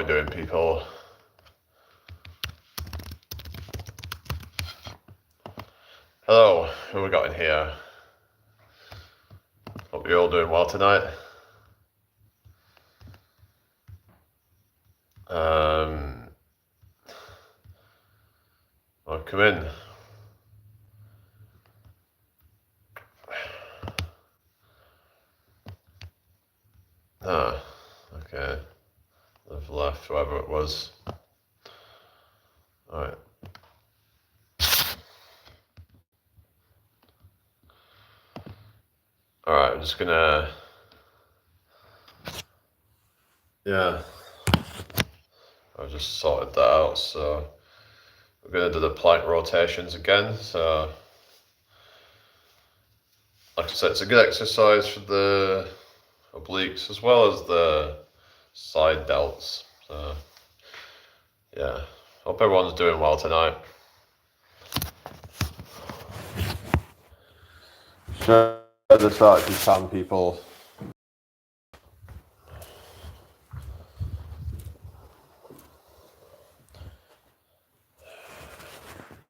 doing, people? Hello, who we got in here? Hope you're all doing well tonight. Well, come in. Ah, okay. They've left, whoever it was. Alright. Alright, I'm just gonna... Yeah. I've just sorted that out, so... We're gonna do the plank rotations again, so... Like I said, it's a good exercise for the obliques as well as the side delts. So, yeah. Hope everyone's doing well tonight. Share this out to some people.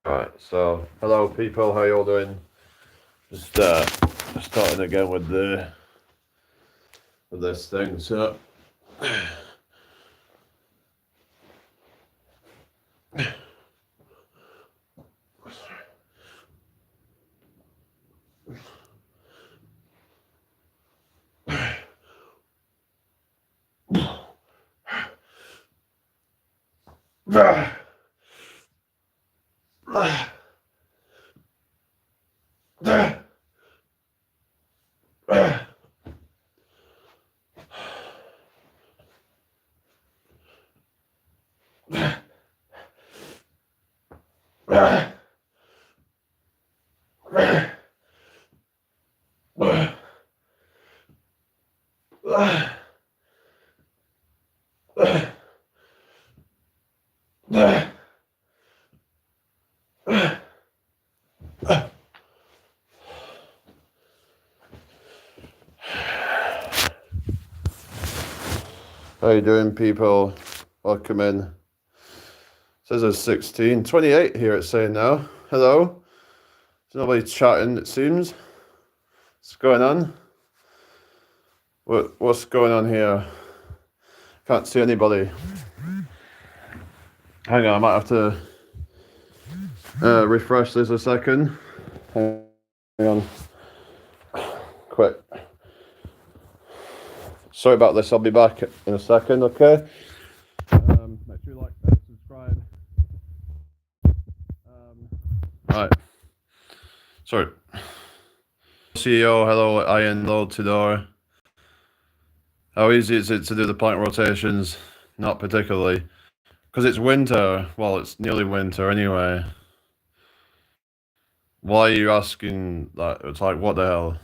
Right, so hello people, how you all doing? Just starting again with this thing. So how you doing, people? Welcome in. It says it's 16, 28 here it's saying now. Hello. There's nobody chatting, it seems. What's going on? What's going on here? Can't see anybody. Hang on, I might have to refresh this a second. Hang on. Quick. Sorry about this, I'll be back in a second, okay? Make sure you like, subscribe. Right. Sorry. CEO, hello, Ian, hello, Tudor. How easy is it to do the plank rotations? Not particularly. Because it's winter. Well, it's nearly winter anyway. Why are you asking that? It's like, what the hell?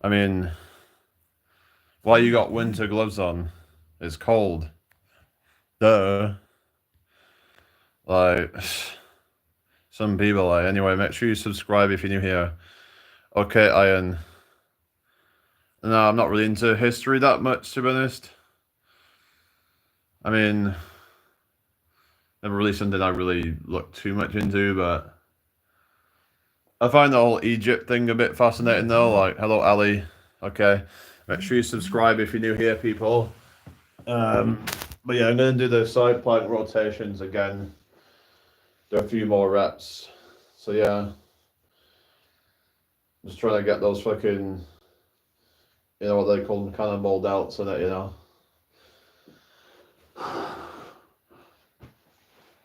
I mean, why you got winter gloves on? It's cold. Duh. Like, some people, like, anyway, make sure you subscribe if you're new here. Okay, Ian. No, I'm not really into history that much, to be honest. I mean, never really something I really look too much into, but I find the whole Egypt thing a bit fascinating though. Like, hello, Ali. Okay, make sure you subscribe if you're new here, people. But yeah, I'm going to do the side plank rotations again. Do a few more reps. So yeah, just trying to get those fucking, you know what they call them, cannonball delts in it, you know.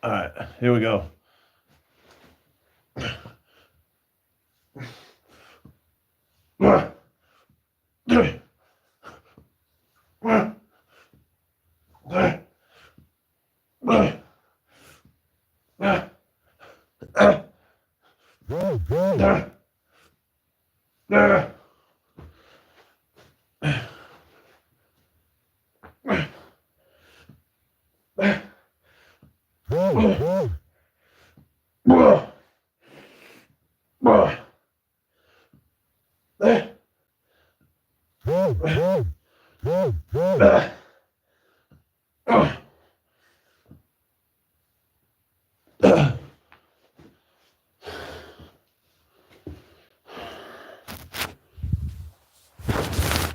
Alright, here we go.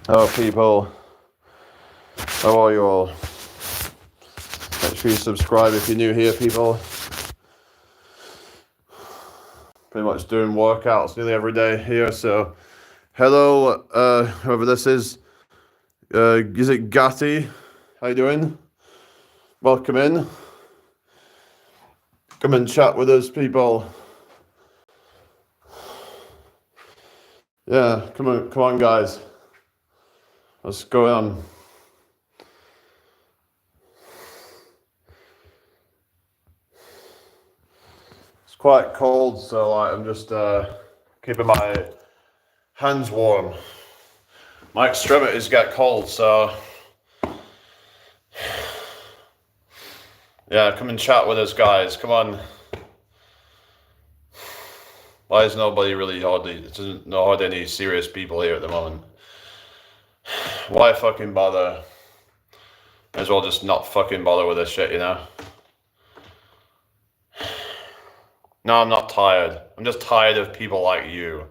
Hello people, how are you all? Make sure you subscribe if you're new here, people. Pretty much doing workouts nearly every day here, so hello, whoever this is it Gadzhi? How you doing? Welcome in. Come and chat with us, people. Yeah, come on guys. What's going on? It's quite cold, so like I'm just keeping my hands warm. My extremities get cold, so yeah, come and chat with us, guys. Come on. Why is nobody really hardly any serious people here at the moment? Why fucking bother? May as well just not fucking bother with this shit, you know? No, I'm not tired. I'm just tired of people like you.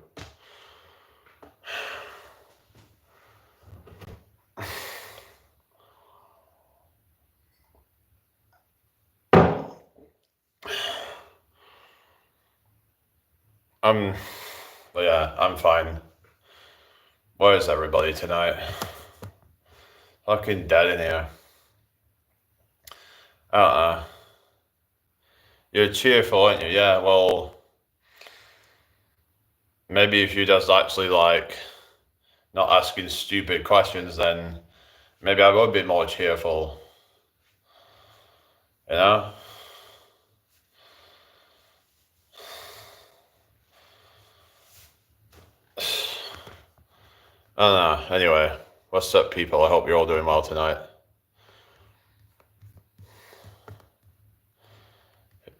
But yeah, I'm fine. Where is everybody tonight? Fucking dead in here. You're cheerful, aren't you? Yeah, well, maybe if you just actually like not asking stupid questions, then maybe I would be more cheerful. You know? I don't know. Anyway, what's up, people? I hope you're all doing well tonight.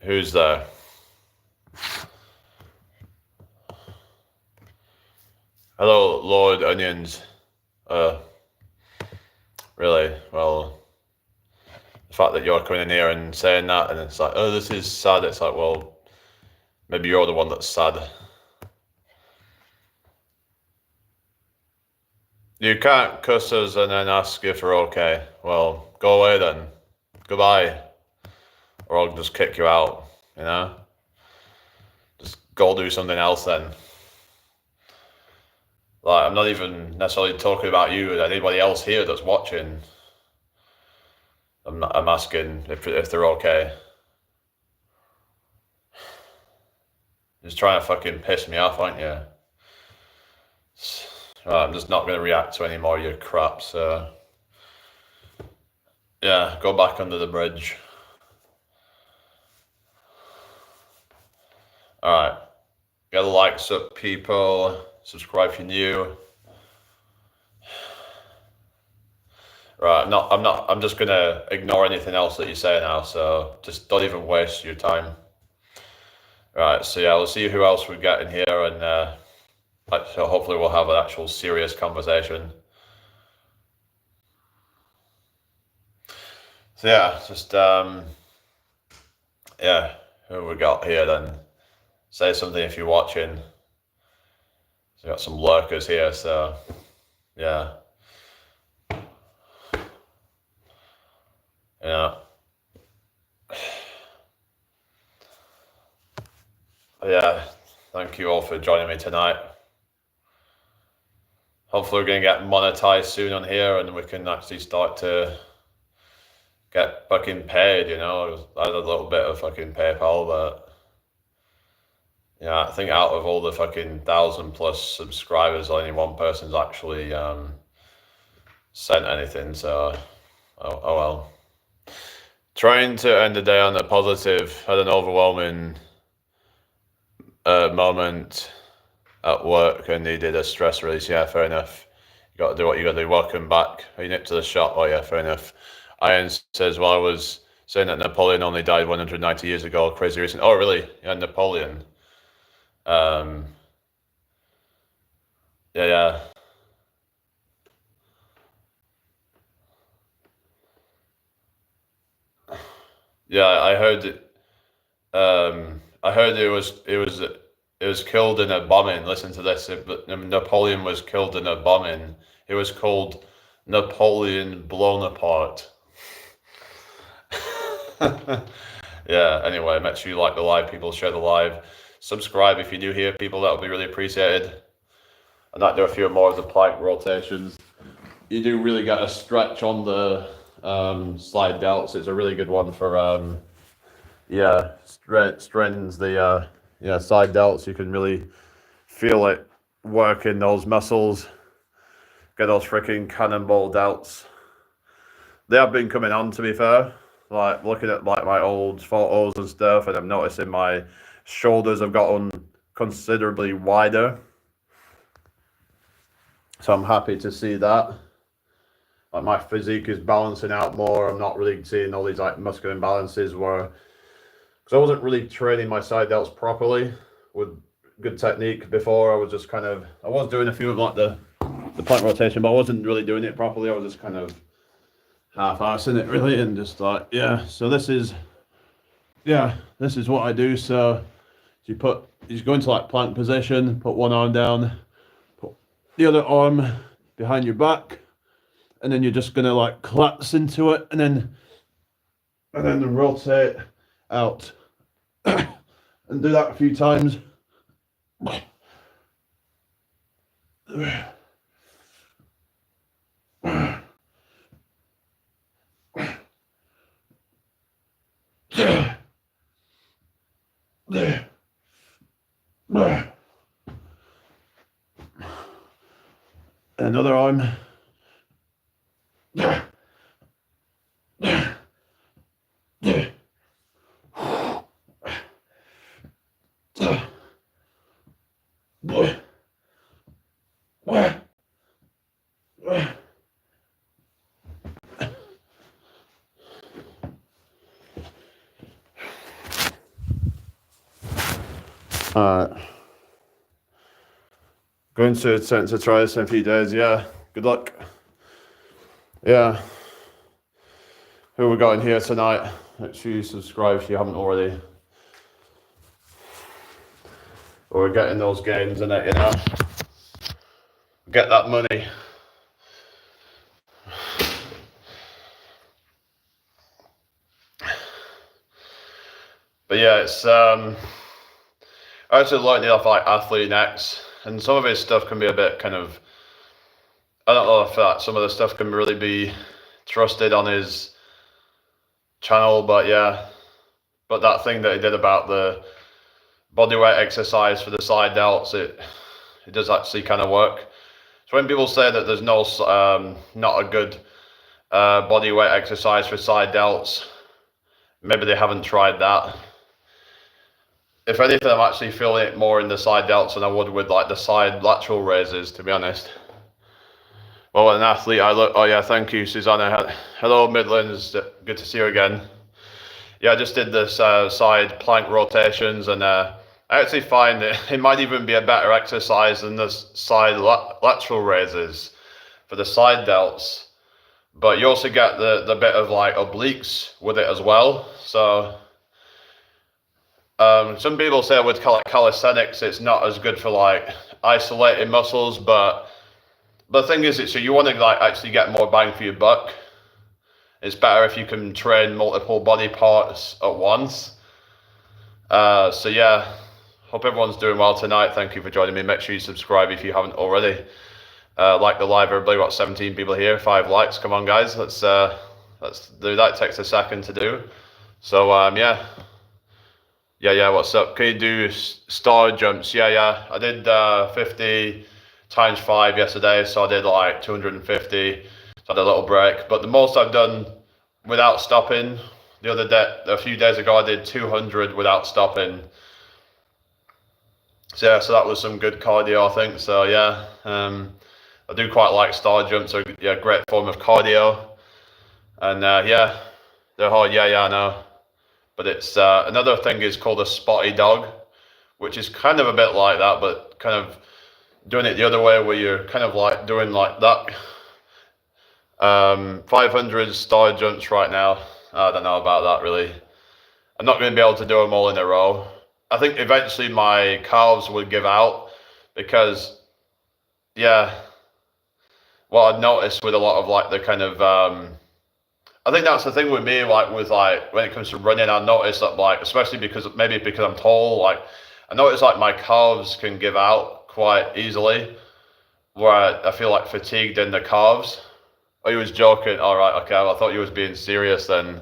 Who's there? Hello, Lord Onions. Really? Well, the fact that you're coming in here and saying that, and it's like, oh, this is sad. It's like, well, maybe you're the one that's sad. You can't cuss us and then ask if we're okay. Well, go away then. Goodbye. Or I'll just kick you out, you know? Just go do something else then. Like, I'm not even necessarily talking about you and anybody else here that's watching. I'm asking if they're okay. Just trying to fucking piss me off, aren't you? I'm just not going to react to any more of your crap, so... Yeah, go back under the bridge. Alright. Get the likes up, people. Subscribe if you're new. Right, I'm just gonna ignore anything else that you say now, so just don't even waste your time. Right, so yeah, we'll see who else we get in here, and so hopefully we'll have an actual serious conversation. So yeah, just yeah, who we got here then? Say something if you're watching. So we got some lurkers here, so yeah. Yeah. Yeah, thank you all for joining me tonight. Hopefully we're going to get monetized soon on here and we can actually start to get fucking paid, you know. I had a little bit of fucking PayPal, but yeah, I think out of all the fucking 1,000+ subscribers, only one person's actually sent anything, so oh well. Trying to end the day on a positive. Had an overwhelming moment at work and needed a stress release. Yeah, fair enough. You got to do what you got to do. Welcome back. Are you nipped to the shop? Oh yeah, fair enough. Ian says, well, I was saying that Napoleon only died 190 years ago. Crazy recent. Oh really? Yeah, Napoleon. Yeah. Yeah, I heard it. I heard it was killed in a bombing. Listen to this. Napoleon was killed in a bombing. He was called Napoleon Blown Apart. Yeah, anyway, make sure you like the live, people, share the live. Subscribe if you're new here, people, that would be really appreciated. I might do a few more of the plank rotations. You do really get a stretch on the slide delts. It's a really good one for, strengthens the side delts. You can really feel it working those muscles. Get those freaking cannonball delts. They have been coming on, to be fair. Like looking at like my old photos and stuff, and I'm noticing my shoulders have gotten considerably wider. So I'm happy to see that. Like my physique is balancing out more. I'm not really seeing all these like muscular imbalances where, because I wasn't really training my side delts properly with good technique before. I was just kind of, I was doing a few of like the plank rotation, but I wasn't really doing it properly. I was just kind of half-assing it really, and just like, yeah. So this is what I do. So you go into like plank position, put one arm down, put the other arm behind your back, and then you're just gonna like collapse into it, and then rotate out, and do that a few times. Another arm. Going to attempt to try this in a few days. Yeah, good luck. Yeah. Who we got in here tonight? Make sure you subscribe if you haven't already. We're getting those gains in it, you know. Get that money. But yeah, it's I actually learned it off like Athlete X, and some of his stuff can be a bit kind of, I don't know if that some of the stuff can really be trusted on his channel, but yeah. But that thing that he did about the bodyweight exercise for the side delts, it does actually kind of work. So when people say that there's no not a good bodyweight exercise for side delts, maybe they haven't tried that. If anything, I'm actually feeling it more in the side delts than I would with like the side lateral raises, to be honest. Well, an athlete I look. Oh yeah, thank you, Susanna. Hello, Midlands. Good to see you again. Yeah, I just did this side plank rotations, and I actually find it might even be a better exercise than the side lateral raises for the side delts. But you also get the bit of like obliques with it as well. So some people say with calisthenics it's not as good for like isolating muscles, but the thing is, so you want to like actually get more bang for your buck. It's better if you can train multiple body parts at once. So yeah, hope everyone's doing well tonight. Thank you for joining me. Make sure you subscribe if you haven't already. Like the live, everybody. Got 17 people here, 5 likes. Come on, guys. Let's do that. It takes a second to do. So yeah. What's up? Can you do star jumps? Yeah. I did 50 times 5 yesterday, so I did like 250. So I had a little break, but the most I've done without stopping the other day, a few days ago, I did 200 without stopping. So yeah, so that was some good cardio, I think. So yeah, I do quite like star jumps. So yeah, great form of cardio. And yeah, they're hard. Yeah, I know. But it's another thing is called a spotty dog, which is kind of a bit like that, but kind of doing it the other way, where you're kind of like doing like that. 500 star jumps right now. I don't know about that really. I'm not going to be able to do them all in a row. I think eventually my calves would give out because, yeah, what I'd noticed with a lot of like the kind of I think that's the thing with me, like with like when it comes to running, I notice that like especially because I'm tall, like I notice like my calves can give out quite easily, where I feel like fatigued in the calves. Oh, you was joking. All right, okay. I thought you was being serious. Then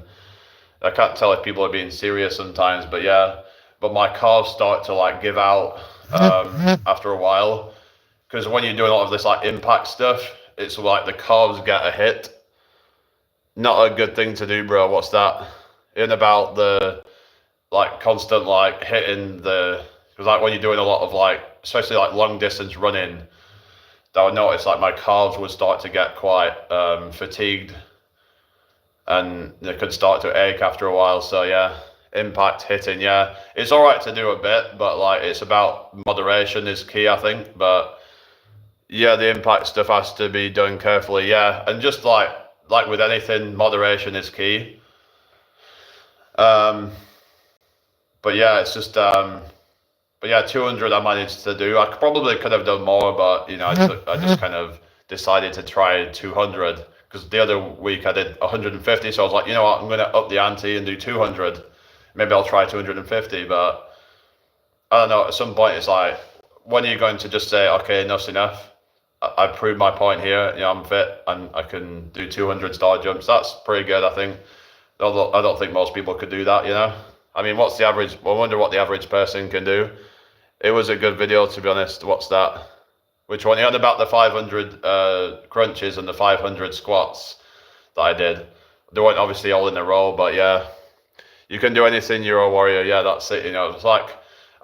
I can't tell if people are being serious sometimes, but yeah. But my calves start to like give out after a while, because when you're doing a lot of this like impact stuff, it's like the calves get a hit. Not a good thing to do, bro. What's that? In about the like constant like hitting the, because like when you're doing a lot of like especially like long distance running, I would notice like my calves would start to get quite fatigued, and they could start to ache after a while. So yeah, impact hitting, yeah, it's all right to do a bit, but like it's about moderation is key, I think. But yeah, the impact stuff has to be done carefully, yeah, and just like with anything, moderation is key. Um, but yeah, it's just but yeah, 200 I managed to do. I probably could have done more, but you know, I just kind of decided to try 200 because the other week I did 150. So I was like, you know what, I'm going to up the ante and do 200. Maybe I'll try 250, but I don't know. At some point, it's like, when are you going to just say, okay, enough's enough? I proved my point here. You know, I'm fit and I can do 200 star jumps. That's pretty good, I think. Although I don't think most people could do that, you know? I mean, what's the average? I wonder what the average person can do. It was a good video, to be honest. What's that? Which one? You had about the 500 crunches and the 500 squats that I did. They weren't obviously all in a row, but yeah. You can do anything, you're a warrior. Yeah, that's it. You know, it's like,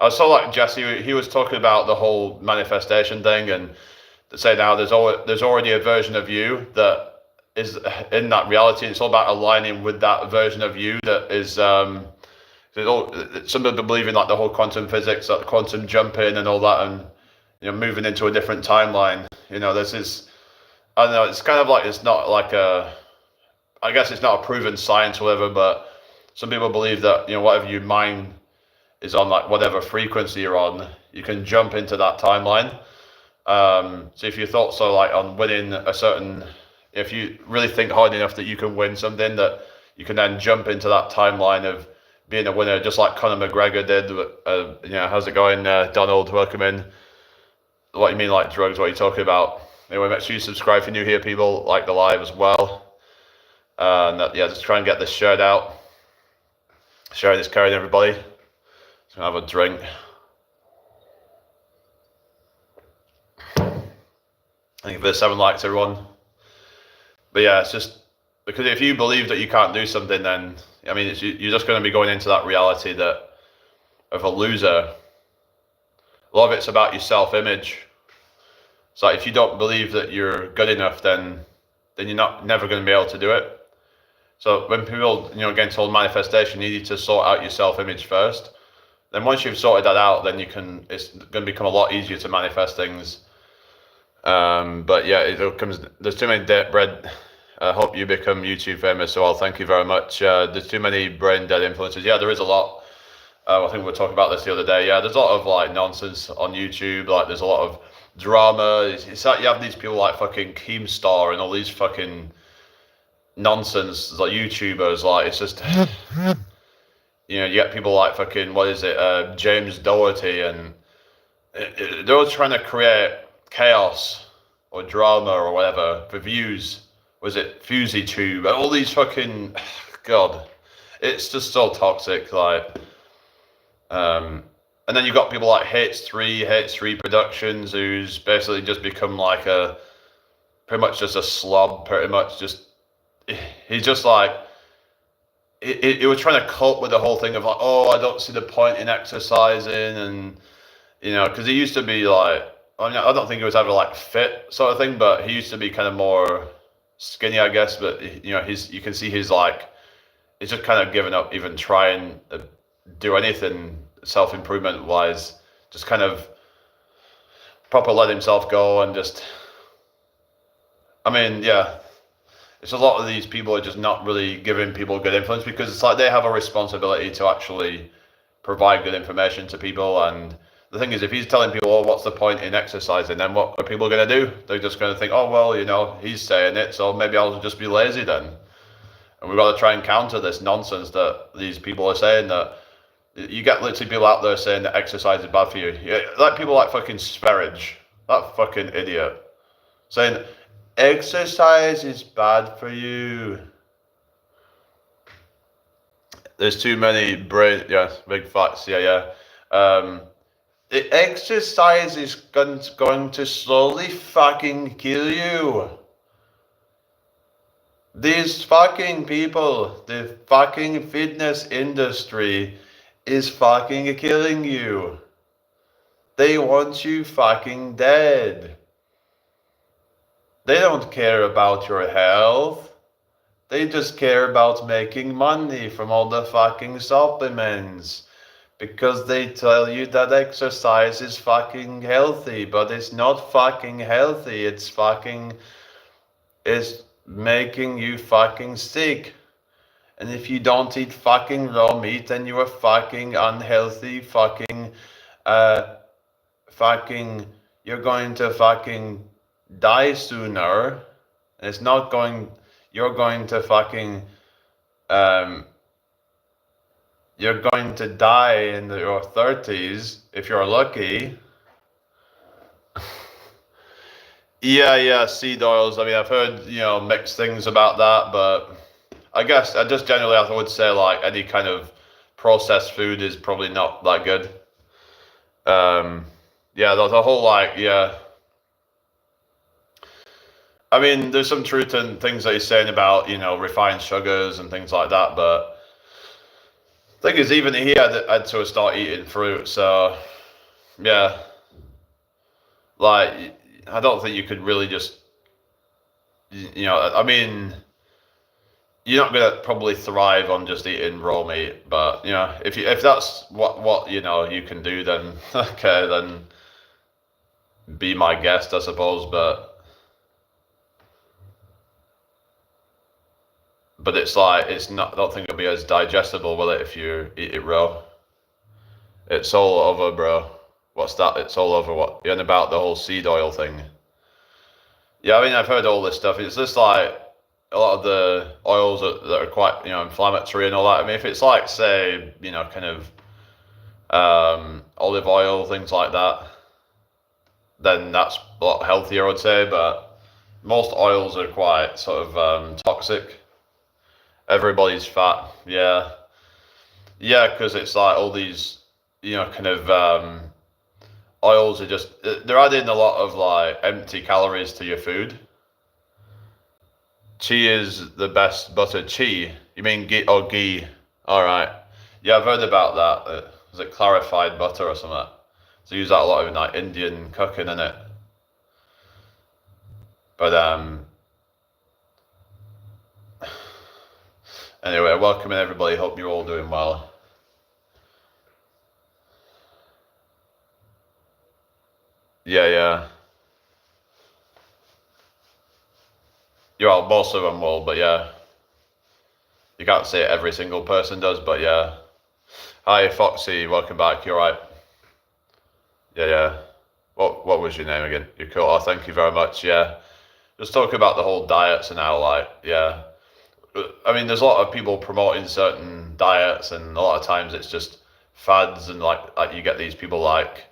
I saw like Jesse, he was talking about the whole manifestation thing, and to say now there's already a version of you that is in that reality. It's all about aligning with that version of you that is some people believe in like the whole quantum physics, like quantum jumping and all that, and you know, moving into a different timeline. You know, this is, I don't know, it's kind of like, it's not like a, I guess it's not a proven science or whatever, but some people believe that, you know, whatever your mind is on, like whatever frequency you're on, you can jump into that timeline. So if you thought so like on winning a certain, if you really think hard enough that you can win something, that you can then jump into that timeline of being a winner, just like Conor McGregor did. You know, how's it going, Donald? Welcome in. What do you mean, like drugs? What are you talking about? Anyway, make sure you subscribe if you're new here, people. Like the live as well. And yeah, just try and get this shared out. Sharing is carrying, everybody. Just gonna have a drink. Thank you for the 7 likes, everyone. But yeah, it's just because if you believe that you can't do something, then I mean, you're just going to be going into that reality that of a loser. A lot of it's about your self-image. So if you don't believe that you're good enough, then you're never going to be able to do it. So when people, you know, getting told manifestation, you need to sort out your self-image first. Then once you've sorted that out, then it's going to become a lot easier to manifest things. But yeah, there's too many debt bread. I hope you become YouTube famous. So thank you very much. There's too many brain dead influencers. Yeah, there is a lot. I think we were talking about this the other day. Yeah, there's a lot of like nonsense on YouTube. Like there's a lot of drama. It's like you have these people like fucking Keemstar and all these fucking nonsense like YouTubers. Like it's just, you know, you get people like fucking, what is it, James Doherty, and they're all trying to create chaos or drama or whatever for views. Was it FusyTube? All these fucking, God, it's just so toxic. Like, and then you've got people like H3 Productions, who's basically just become like pretty much just a slob. Pretty much just, he's just like, he was trying to cope with the whole thing of like, oh, I don't see the point in exercising, and you know, because he used to be like, I mean, I don't think he was ever like fit sort of thing, but he used to be kind of more skinny, I guess. But you know, you can see he's like, he's just kind of given up even trying to do anything self-improvement wise. Just kind of proper let himself go and just, I mean, yeah, it's a lot of these people are just not really giving people good influence, because it's like they have a responsibility to actually provide good information to people, and the thing is, if he's telling people, oh, what's the point in exercising, then what are people going to do? They're just going to think, oh, well, you know, he's saying it, so maybe I'll just be lazy then. And we've got to try and counter this nonsense that these people are saying, that you get literally people out there saying that exercise is bad for you. Like people like fucking Sperridge, that fucking idiot, saying exercise is bad for you. There's too many big facts, the exercise is going to slowly fucking kill you. These fucking people, the fucking fitness industry is fucking killing you. They want you fucking dead. They don't care about your health. They just care about making money from all the fucking supplements. Because they tell you that exercise is fucking healthy, but it's not fucking healthy. It's making you fucking sick. And if you don't eat fucking raw meat, then you are fucking unhealthy, you're going to fucking die sooner. And you're going to die in your 30s if you're lucky. Yeah, seed oils. I mean, I've heard, mixed things about that, but I guess I would say like any kind of processed food is probably not that good. The whole I mean, there's some truth in things that he's saying about, refined sugars and things like that, but the thing is, even he had to start eating fruit, so yeah, like I don't think you could really just, I mean, you're not gonna probably thrive on just eating raw meat, but if that's what you can do, then okay, then be my guest, I suppose, but it's like it's not. I don't think it'll be as digestible, will it, if you eat it raw? It's all over, bro. What's that? It's all over. What? You're on about the whole seed oil thing? Yeah, I mean, I've heard all this stuff. It's just like a lot of the oils that are quite, inflammatory and all that. I mean, if it's like, say, kind of olive oil, things like that, then that's a lot healthier, I'd say. But most oils are quite sort of toxic. Everybody's fat, yeah, because it's like all these, kind of oils are just, they're adding a lot of like empty calories to your food. Ghee is the best butter. Ghee? You mean ghee? Oh, ghee. All right. Yeah, I've heard about that. Is it clarified butter or something? So use that a lot in like Indian cooking, innit? But anyway, welcoming everybody. Hope you're all doing well. Yeah. Most of them will, but yeah. You can't say every single person does, but yeah. Hi, Foxy. Welcome back. You alright? Yeah. What was your name again? You're cool. Oh, thank you very much. Yeah. Just talking about the whole diets and how, like, yeah. I mean, there's a lot of people promoting certain diets, and a lot of times it's just fads, and like you get these people like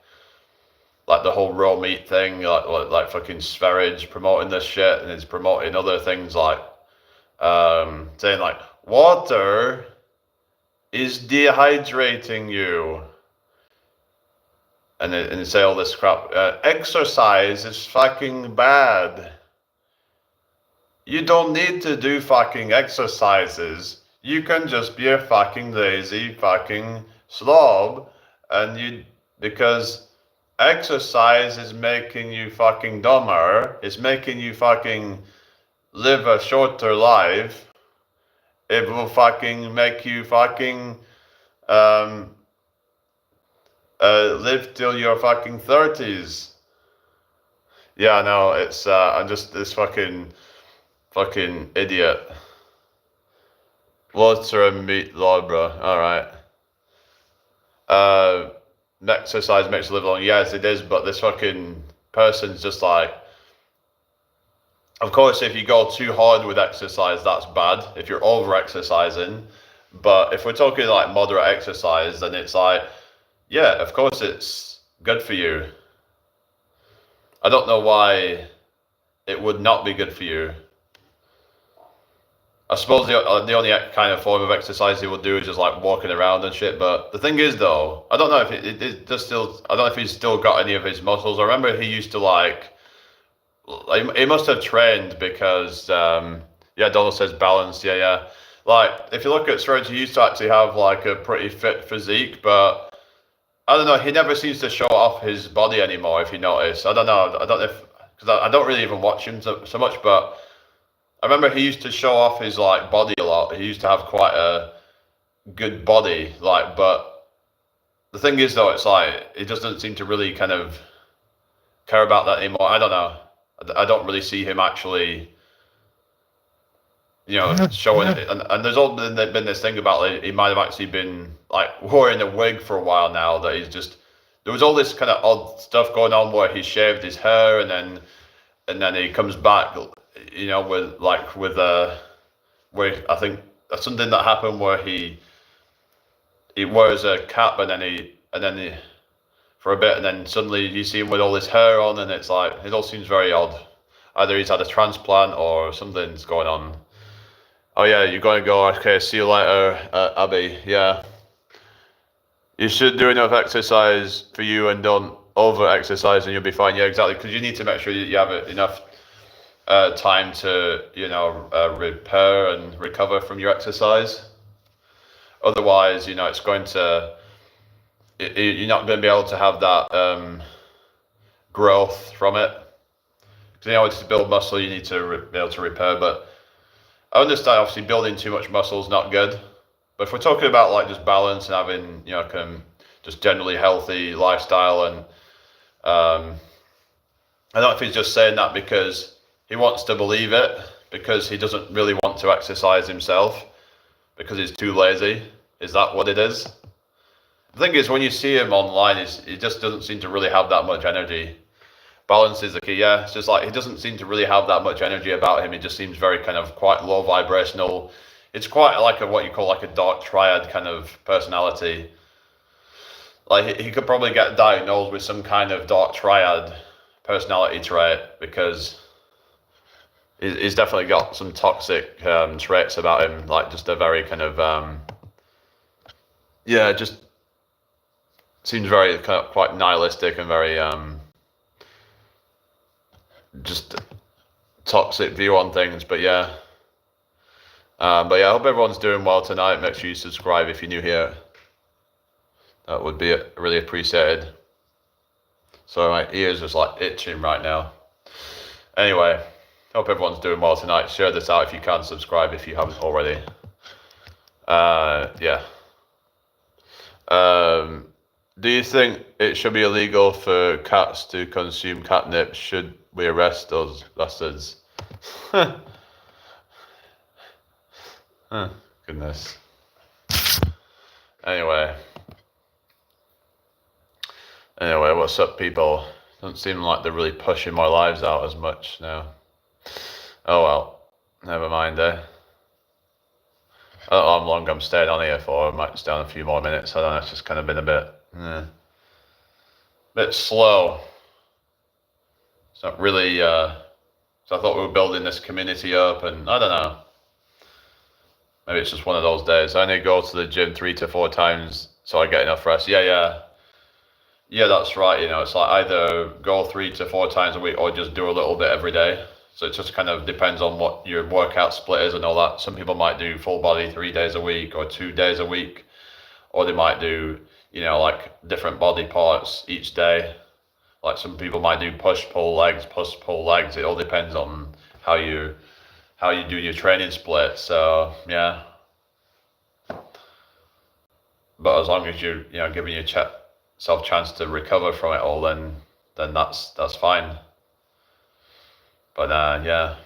the whole raw meat thing, like fucking Sperridge promoting this shit, and it's promoting other things like saying like water is dehydrating you, and say all this crap. Exercise is fucking bad. You don't need to do fucking exercises. You can just be a fucking lazy fucking slob, because exercise is making you fucking dumber. It's making you fucking live a shorter life. It will fucking make you fucking live till your fucking 30s. Yeah, no, it's I'm just this fucking idiot. Water and meat law, bro. All right. exercise makes you live long. Yes, it is, but this fucking person's just like, of course, if you go too hard with exercise, that's bad. If you're over exercising, but if we're talking like moderate exercise, then it's like, yeah, of course it's good for you. I don't know why it would not be good for you. I suppose the only kind of form of exercise he would do is just like walking around and shit. But the thing is, though, I don't know if it does still. I don't know if he's still got any of his muscles. I remember he used to like he must have trained because yeah, Donald says balance. Yeah, yeah. Like if you look at steroids, he used to actually have like a pretty fit physique, but I don't know. He never seems to show off his body anymore. If you notice, I don't know. I don't know if because I don't really even watch him so much, but I remember he used to show off his like body a lot. He used to have quite a good body, like. But the thing is, though, it's like he just doesn't seem to really kind of care about that anymore. I don't know. I don't really see him actually, showing it. And there's all been this thing about like, he might have actually been like wearing a wig for a while now. That he's just there was all this kind of odd stuff going on where he shaved his hair and then he comes back, with where I think that's something that happened where he wears a cap and then he for a bit and then suddenly you see him with all this hair on and it's like it all seems very odd. Either he's had a transplant or something's going on. Oh yeah, you're going to go. Okay, see you later, Abby. Yeah, you should do enough exercise for you and don't over exercise and you'll be fine. Yeah, exactly. Because you need to make sure you have enough time to repair and recover from your exercise. Otherwise, it's going to you're not going to be able to have that growth from it. Because in order to build muscle, you need to be able to repair. But I understand obviously building too much muscle is not good. But if we're talking about like just balance and having just generally healthy lifestyle and I don't know if he's just saying that because he wants to believe it because he doesn't really want to exercise himself because he's too lazy. Is that what it is? The thing is, when you see him online, he just doesn't seem to really have that much energy. Balance is the key, yeah. It's just like he doesn't seem to really have that much energy about him. He just seems very kind of quite low vibrational. It's quite like what you call like a dark triad kind of personality. Like he could probably get diagnosed with some kind of dark triad personality trait because he's definitely got some toxic traits about him, like just a very kind of just seems very kind of quite nihilistic and very just toxic view on things. But yeah, I hope everyone's doing well tonight. Make sure you subscribe if you're new here. That would be really appreciated. So my ears just like itching right now. Anyway, hope everyone's doing well tonight. Share this out if you can. Subscribe if you haven't already. Yeah. Do you think it should be illegal for cats to consume catnip? Should we arrest those bastards? Goodness. Anyway, what's up, people? Doesn't seem like they're really pushing my lives out as much now. Oh well, never mind, eh? I don't know how long I'm staying on here for. I might stay on a few more minutes. I don't know, it's just kind of been a bit slow. It's not really, so I thought we were building this community up and I don't know. Maybe it's just one of those days. I only go to the gym 3 to 4 times so I get enough rest. Yeah, that's right. It's like either go 3 to 4 times a week or just do a little bit every day. So it just kind of depends on what your workout split is and all that. Some people might do full body 3 days a week or 2 days a week, or they might do, like different body parts each day. Like some people might do push pull legs. It all depends on how you do your training split. So yeah. But as long as you're giving yourself chance to recover from it all, then that's fine. But yeah.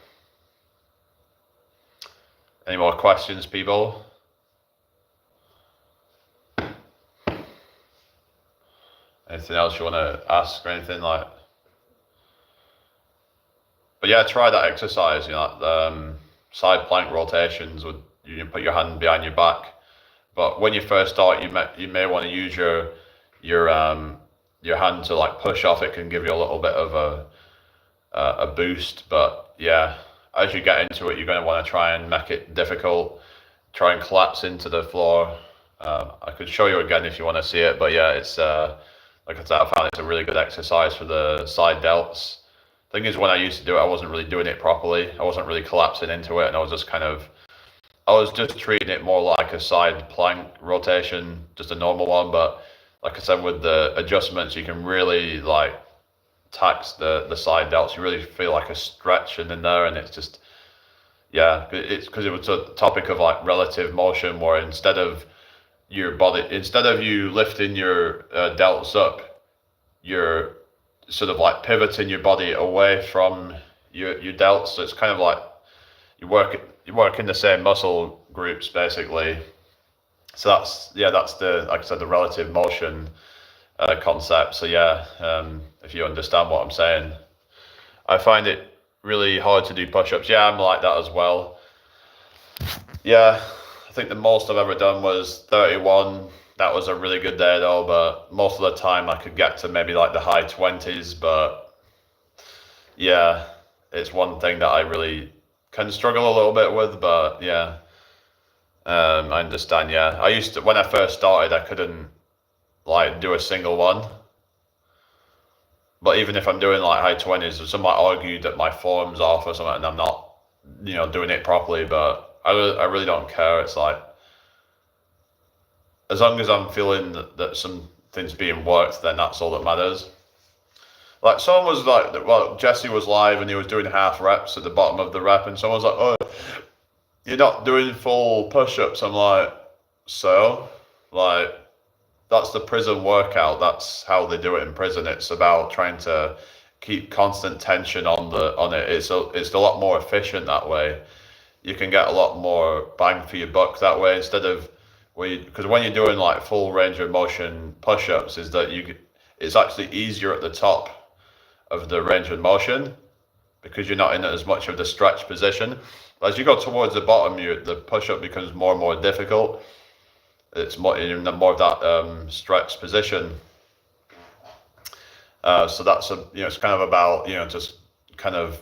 Any more questions, people? Anything else you want to ask or anything like? But yeah, try that exercise. Like side plank rotations. With you put your hand behind your back. But when you first start, you may want to use your hand to like push off. It can give you a little bit of a boost. But yeah, as you get into it, you're going to want to try and make it difficult. Try and collapse into the floor. I could show you again if you want to see it. But yeah, it's like I said, I found it's a really good exercise for the side delts. Thing is, when I used to do it, I wasn't really doing it properly. I wasn't really collapsing into it, and I was just treating it more like a side plank rotation, just a normal one. But like I said, with the adjustments, you can really like tax the side delts. You really feel like a stretching in there, and it's just yeah, it's because it was a topic of like relative motion, where instead of you lifting your delts up, you're sort of like pivoting your body away from your delts. So it's kind of like you work in the same muscle groups basically. So that's the, like I said, the relative motion concept. So yeah, if you understand what I'm saying, I find it really hard to do push-ups. Yeah, I'm like that as well. Yeah, I think the most I've ever done was 31. That was a really good day though, but most of the time I could get to maybe like the high 20s. But yeah, it's one thing that I really can struggle a little bit with. But yeah, I understand. Yeah, I used to, when I first started, I couldn't like do a single one. But even if I'm doing like high 20s, some might argue that my form's off or something, and I'm not, doing it properly. But I really don't care. It's like, as long as I'm feeling that something's being worked, then that's all that matters. Like someone was like, well, Jesse was live and he was doing half reps at the bottom of the rep, and someone was like, "Oh, you're not doing full push-ups." I'm like, so, like, that's the prison workout. That's how they do it in prison. It's about trying to keep constant tension on it. It's a lot more efficient that way. You can get a lot more bang for your buck that way, instead of because when you're doing like full range of motion push-ups, is that it's actually easier at the top of the range of motion because you're not in as much of the stretch position. As you go towards the bottom, the push-up becomes more and more difficult. It's more in more of that stretch position. So that's it's kind of about just kind of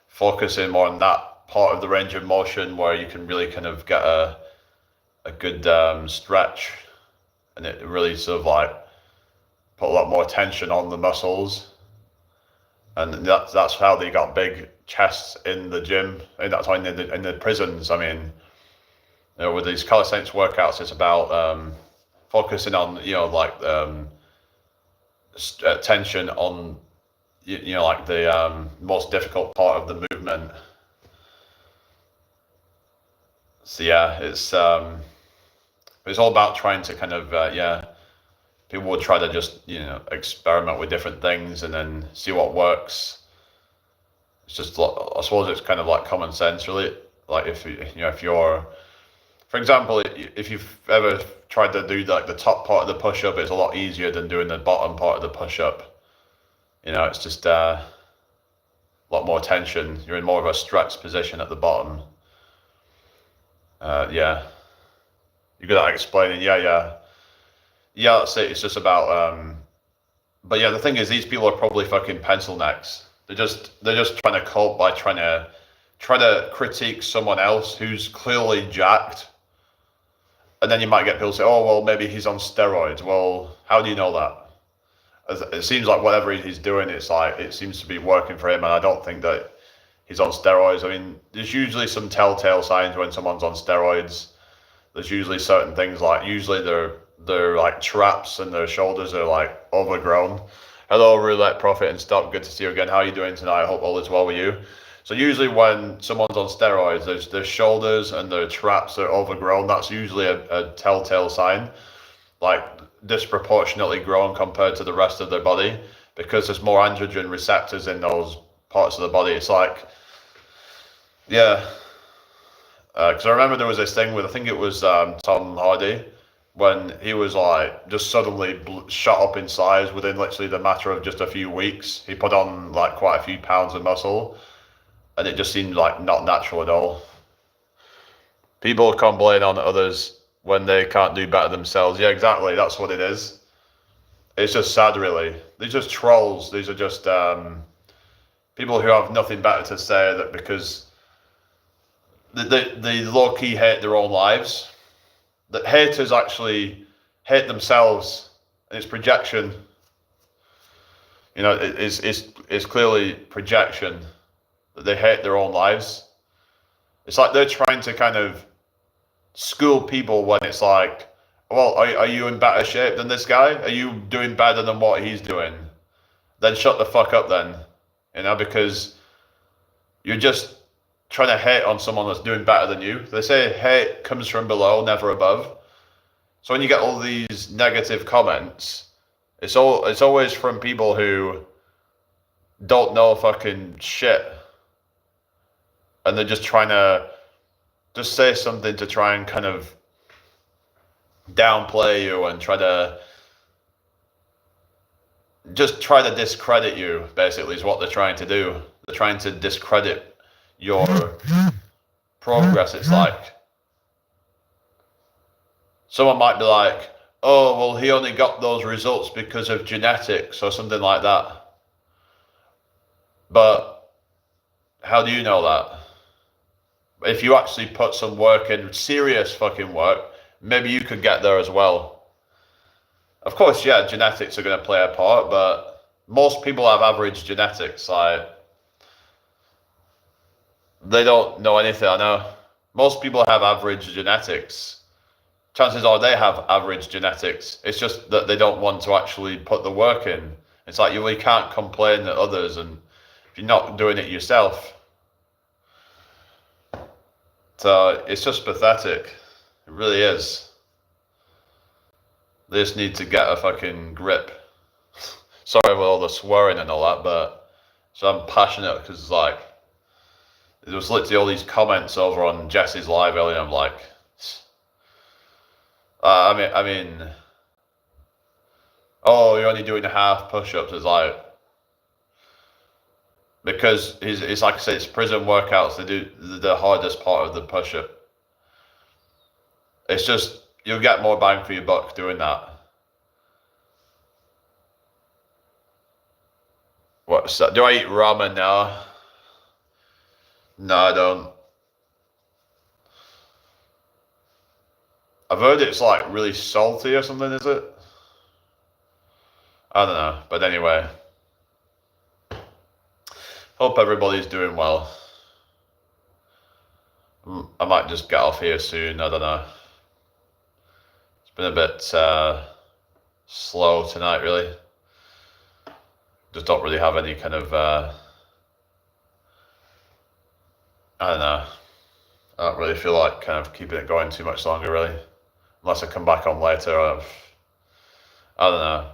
focusing more on that part of the range of motion where you can really kind of get a good stretch, and it really sort of like put a lot more tension on the muscles, and that's how they got big chests in the gym. And that's why in the prisons. I mean, with these calisthenics workouts, it's about focusing on tension on like the most difficult part of the movement. So yeah, it's all about trying to kind of people would try to just experiment with different things and then see what works. It's just, I suppose it's kind of like common sense, really. Like if you're, for example, if you've ever tried to do like the top part of the push-up, it's a lot easier than doing the bottom part of the push-up. It's just a lot more tension. You're in more of a stretched position at the bottom. Yeah, you're good at explaining. Yeah, that's it. It's just about but yeah, the thing is, these people are probably fucking pencil necks. They're just trying to cope by trying to critique someone else who's clearly jacked. And then you might get people say, "Oh, well, maybe he's on steroids." Well, how do you know that? It seems like whatever he's doing, it's like it seems to be working for him, and I don't think that he's on steroids. I mean, there's usually some telltale signs when someone's on steroids. There's usually certain things, like usually they're like traps and their shoulders are like overgrown. Hello, Roulette Profit and Stock. Good to see you again. How are you doing tonight? I hope all is well with you. So usually when someone's on steroids, their shoulders and their traps are overgrown. That's usually a telltale sign, like disproportionately grown compared to the rest of their body, because there's more androgen receptors in those parts of the body. It's like, yeah, because I remember there was this thing with, I think it was Tom Hardy, when he was like just suddenly shot up in size within literally the matter of just a few weeks. He put on like quite a few pounds of muscle, and it just seemed like not natural at all. People complain on others when they can't do better themselves. Yeah, exactly. That's what it is. It's just sad, really. These are just trolls. These are just people who have nothing better to say, that because they low-key hate their own lives. That haters actually hate themselves, and it's projection. You know, it's clearly projection, that they hate their own lives. It's like they're trying to kind of school people when it's like, well, are you in better shape than this guy? Are you doing better than what he's doing? Then shut the fuck up then, you know, because you're just trying to hate on someone that's doing better than you. They say hate comes from below, never above. So when you get all these negative comments, it's always from people who don't know fucking shit, and they're just trying to just say something to try and kind of downplay you and try to discredit you, basically, is what they're trying to do. They're trying to discredit your progress. It's like someone might be like, oh, well, he only got those results because of genetics or something like that. But how do you know that? If you actually put some work in, serious fucking work, maybe you could get there as well. Of course, yeah, genetics are going to play a part, but most people have average genetics. Like, they don't know anything, I know. Most people have average genetics. Chances are they have average genetics. It's just that they don't want to actually put the work in. It's like you really can't complain at others, and if you're not doing it yourself. So it's just pathetic. It really is. They just need to get a fucking grip. Sorry with all the swearing and all that, but so I'm passionate because it's like, there was literally all these comments over on Jesse's live earlier. I'm like, I mean, oh, you're only doing half push-ups. It's like, because it's like I said, it's prison workouts. They do the hardest part of the push-up. It's just, you'll get more bang for your buck doing that. What's that? Do I eat ramen now? No, I don't. I've heard it's like really salty or something, is it? I don't know. But anyway, hope everybody's doing well. I might just get off here soon. I don't know. It's been a bit slow tonight, really. Just don't really have any kind of, I don't know. I don't really feel like kind of keeping it going too much longer, really. Unless I come back on later. I don't know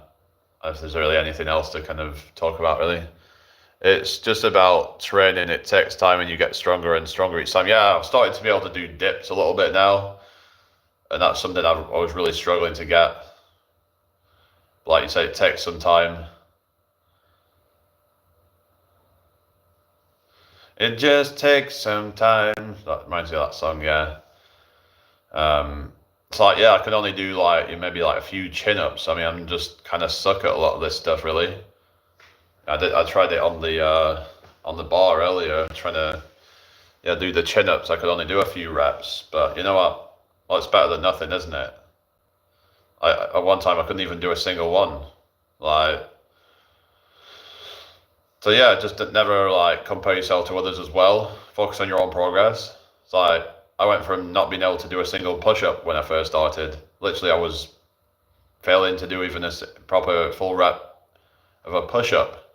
if there's really anything else to kind of talk about, really. It's just about training. It takes time and you get stronger and stronger each time. Yeah, I've started to be able to do dips a little bit now. And that's something I was really struggling to get. But like you say, it takes some time. It just takes some time. That reminds me of that song, yeah. It's like, yeah, I can only do like maybe like a few chin-ups. I mean, I'm just kind of suck at a lot of this stuff, really. I tried it on the bar earlier, trying to do the chin-ups. I could only do a few reps, but you know what? Well, it's better than nothing, isn't it? At one time I couldn't even do a single one. So yeah, just never like compare yourself to others as well. Focus on your own progress. It's like, I went from not being able to do a single push-up when I first started. Literally, I was failing to do even a proper full rep of a push-up.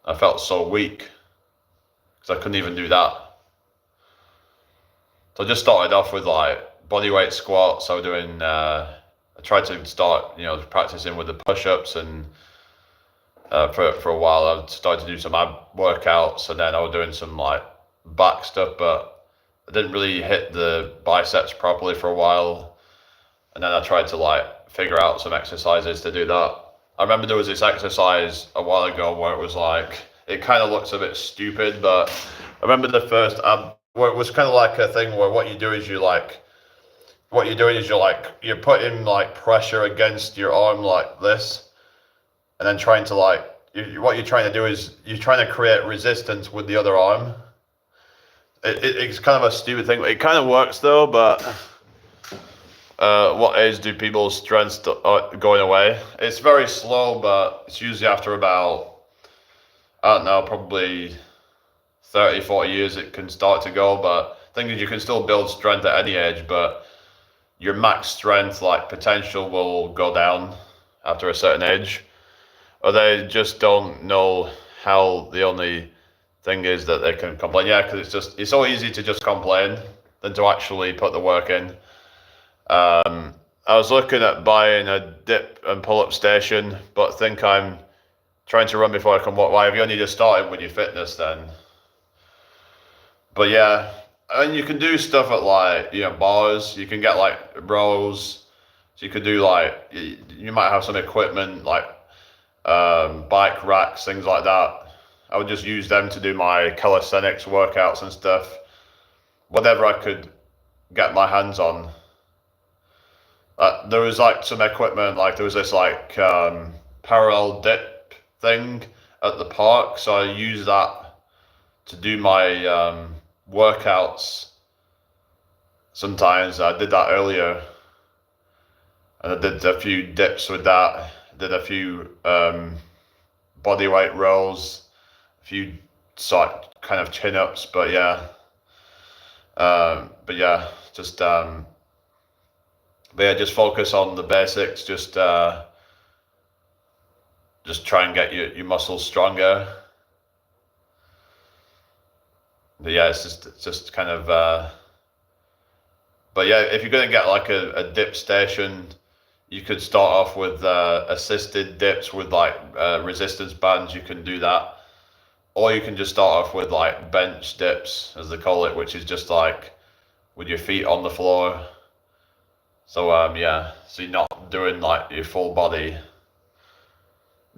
I felt so weak because I couldn't even do that. So I just started off with like bodyweight squats. I tried to start, practicing with the push-ups, and for a while I started to do some ab workouts, and then I was doing some like back stuff, but I didn't really hit the biceps properly for a while. And then I tried to like figure out some exercises to do that. I remember there was this exercise a while ago where it was like, it kind of looks a bit stupid, but I remember the first ab where it was kind of like a thing where what you do is you're putting like pressure against your arm like this, and then trying to like, what you're trying to do is you're trying to create resistance with the other arm. It's kind of a stupid thing. It kind of works though, but what age do people's strengths going away? It's very slow, but it's usually after about, I don't know, probably 30, 40 years it can start to go. But the thing is, you can still build strength at any age, but your max strength, like potential, will go down after a certain age. Or they just don't know how. The only thing is that they can complain. Yeah, because it's so easy to just complain than to actually put the work in. I was looking at buying a dip and pull-up station, but think I'm trying to run before I can walk. Why have you only just started with your fitness then? But yeah, and you can do stuff at like, bars. You can get like rows. So you could do like, you might have some equipment like bike racks, things like that. I would just use them to do my calisthenics workouts and stuff. Whatever I could get my hands on. There was like some equipment, like there was this like parallel dip thing at the park, so I used that to do my workouts. Sometimes I did that earlier, and I did a few dips with that. Did a few body weight rows, a few kind of chin ups, but yeah, just. But yeah, just focus on the basics. Just try and get your muscles stronger. But yeah, it's just kind of. But yeah, if you're gonna get like a dip station, you could start off with assisted dips with like resistance bands. You can do that, or you can just start off with like bench dips, as they call it, which is just like with your feet on the floor. So yeah, so you're not doing like your full body.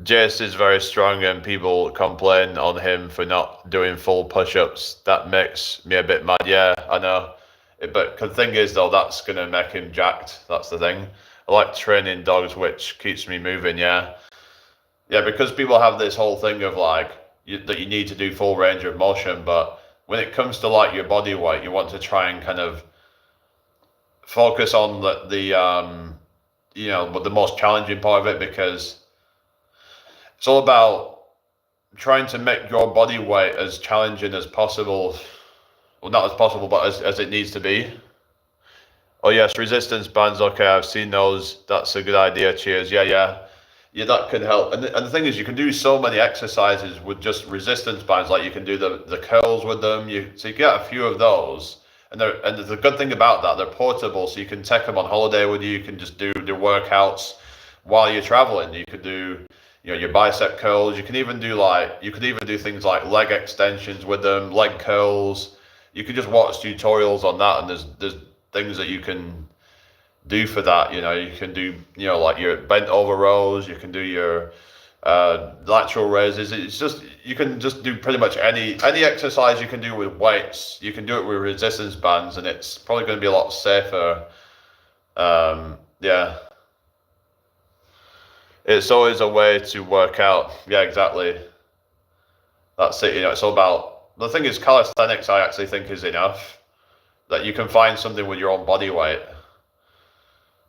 Jace is very strong and people complain on him for not doing full push-ups. That makes me a bit mad. Yeah, I know. But the thing is though, that's gonna make him jacked. That's the thing. I like training dogs, which keeps me moving, yeah. Yeah, because people have this whole thing of like, that you need to do full range of motion, but when it comes to like your body weight, you want to try and kind of focus on but the most challenging part of it, because it's all about trying to make your body weight as challenging as possible. Well, not as possible, but as it needs to be. Oh yes, resistance bands. Okay, I've seen those. That's a good idea. Cheers. Yeah, that could help. And the thing is, you can do so many exercises with just resistance bands. Like you can do the curls with them. So you get a few of those. And the good thing about that, they're portable, so you can take them on holiday with you. You can just do workouts while you're traveling. You could do, your bicep curls. You can even do things like leg extensions with them, leg curls. You can just watch tutorials on that, and there's things that you can do for that. You can do, like your bent over rows. You can do your lateral raises. It's just, you can just do pretty much any exercise you can do with weights. You can do it with resistance bands, and it's probably going to be a lot safer. Yeah, it's always a way to work out. Yeah, exactly. That's it. It's all about, the thing is, calisthenics I actually think is enough, that you can find something with your own body weight.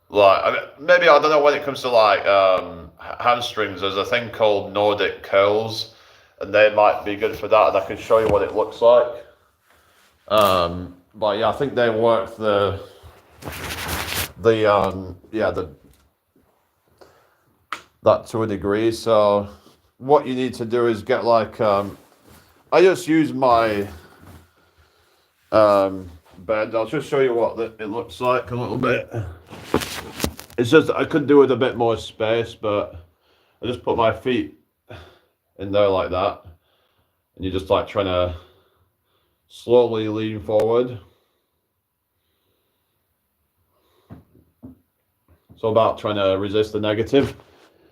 Like, I mean, maybe, I don't know, when it comes to like hamstrings, there's a thing called Nordic curls, and they might be good for that, and I can show you what it looks like. But yeah, I think they work that to a degree. So what you need to do is get like I just use my bed. I'll just show you what it looks like a little bit. It's just, I could do with a bit more space, but I just put my feet in there like that, and you're just like trying to slowly lean forward. It's all about trying to resist the negative.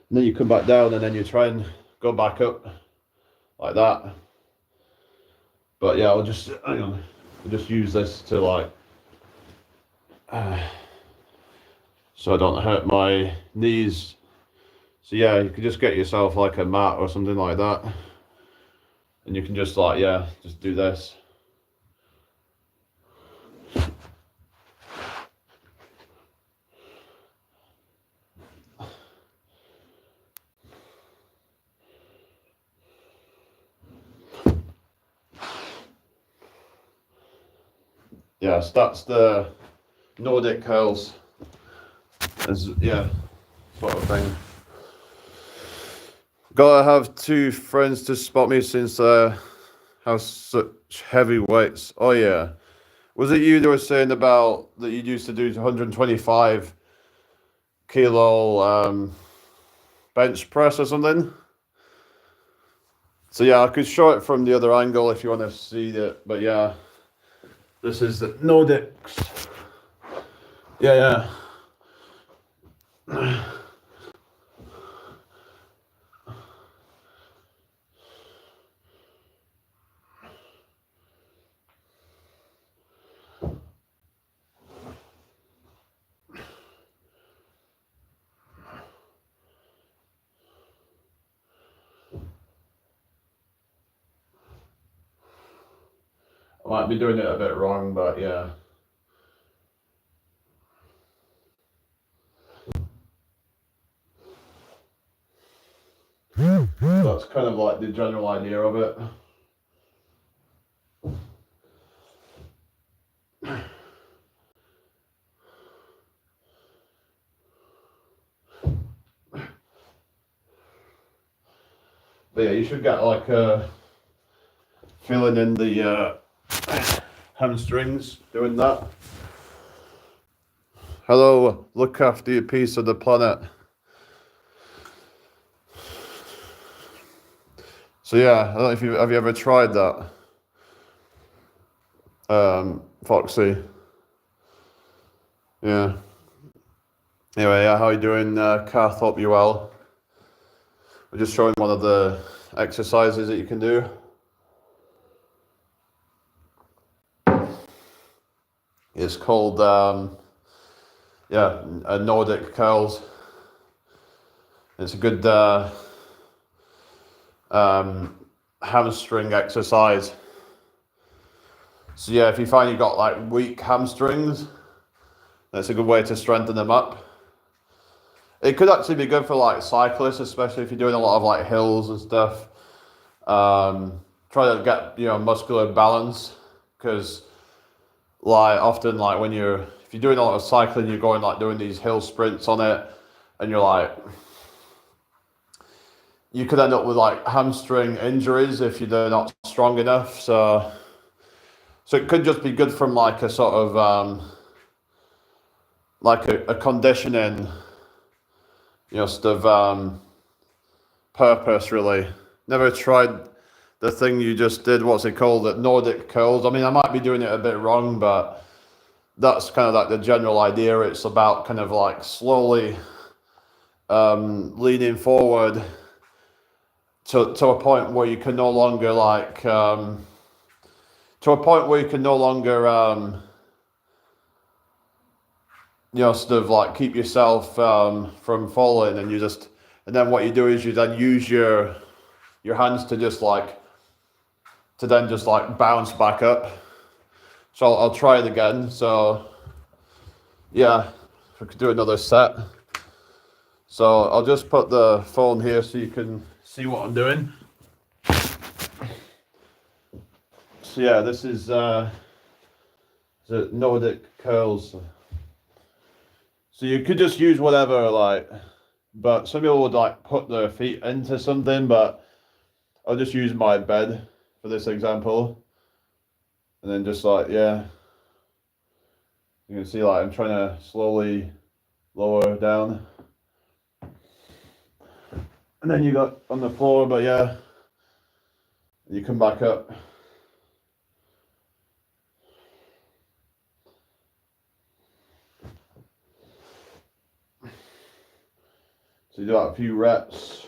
And then you come back down and then you try and go back up like that. But yeah, I'll just, hang on, I'll just use this to like, so I don't hurt my knees. So yeah, you could just get yourself like a mat or something like that. And you can just like, yeah, just do this. Yes, that's the Nordic curls. Yeah, sort of thing. Gotta have 2 friends to spot me since I have such heavy weights. Oh yeah. Was it you that were saying about that you used to do 125 kilo bench press or something? So yeah, I could show it from the other angle if you want to see it. But yeah, this is the Nordics. Yeah. I might be doing it a bit wrong, but yeah. That's kind of like the general idea of it. But yeah, you should get like a feeling in the hamstrings doing that. Hello, look after your piece of the planet. So yeah, I don't know if have you ever tried that, Foxy? Yeah. Anyway, yeah, how you doing, Kath? Hope you well. We're just showing one of the exercises that you can do. It's called, Nordic curls. It's a good hamstring exercise. So yeah, if you find you've got like weak hamstrings, that's a good way to strengthen them up. It could actually be good for like cyclists, especially if you're doing a lot of like hills and stuff. Try to get, muscular balance, because like often like if you're doing a lot of cycling, you're going like doing these hill sprints on it, and you're like, you could end up with like hamstring injuries if you're not strong enough. So it could just be good from like a sort of like a conditioning, sort of purpose really. Never tried the thing you just did. What's it called? The Nordic curls. I mean, I might be doing it a bit wrong, but that's kind of like the general idea. It's about kind of like slowly leaning forward to a point where you can no longer like sort of like keep yourself from falling, and then what you do is you then use your hands to just like bounce back up. So I'll try it again. So yeah, if we could do another set. So I'll just put the phone here so you can see what I'm doing. So yeah, this is the Nordic curls. So you could just use whatever, like, but some people would like put their feet into something, but I'll just use my bed for this example. And then just like, yeah, you can see like I'm trying to slowly lower down. And then you got on the floor, but yeah, you come back up. So you do like a few reps.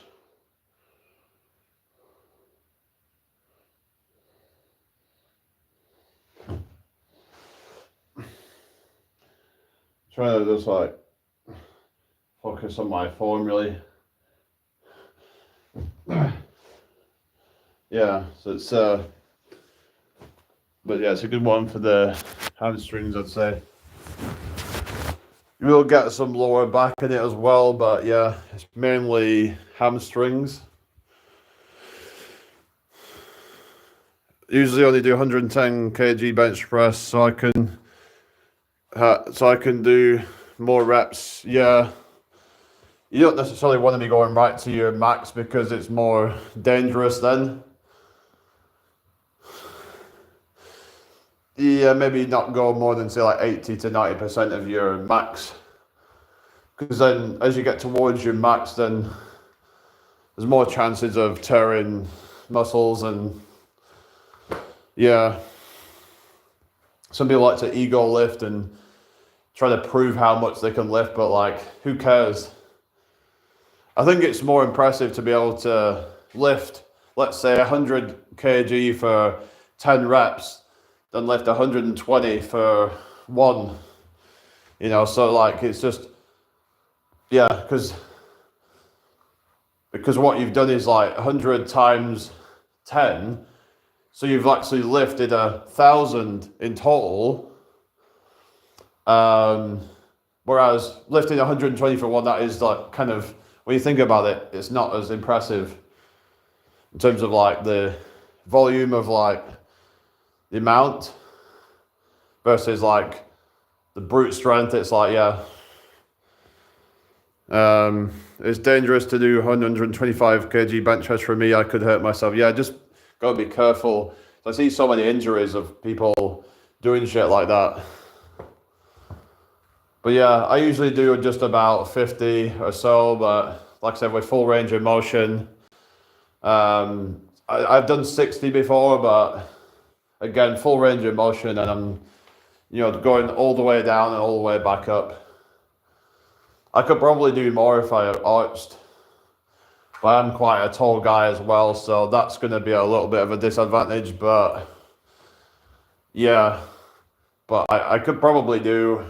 Trying to just like focus on my form really. Yeah, so it's but yeah, it's a good one for the hamstrings, I'd say. You will get some lower back in it as well, but yeah, it's mainly hamstrings. Usually only do 110 kg bench press, so I can do more reps. Yeah, you don't necessarily want to be going right to your max because it's more dangerous then. Yeah, maybe not go more than say like 80 to 90% of your max. Because then as you get towards your max, then there's more chances of tearing muscles and yeah. Some people like to ego lift and try to prove how much they can lift, but like, who cares? I think it's more impressive to be able to lift, let's say 100 kg for 10 reps than lift 120 for one, so like, it's just, yeah, because what you've done is like 100 times 10, so you've actually lifted 1,000 in total, whereas lifting 120 for one, that is like kind of, when you think about it, it's not as impressive in terms of like the volume of like the amount versus like the brute strength. It's like, yeah, it's dangerous to do 125 kg bench press for me. I could hurt myself. Yeah, just gotta be careful. I see so many injuries of people doing shit like that. But yeah, I usually do just about 50 or so, but like I said, with full range of motion. I've done 60 before, but again, full range of motion, and I'm, going all the way down and all the way back up. I could probably do more if I arched, but I'm quite a tall guy as well, so that's going to be a little bit of a disadvantage, but yeah, but I could probably do,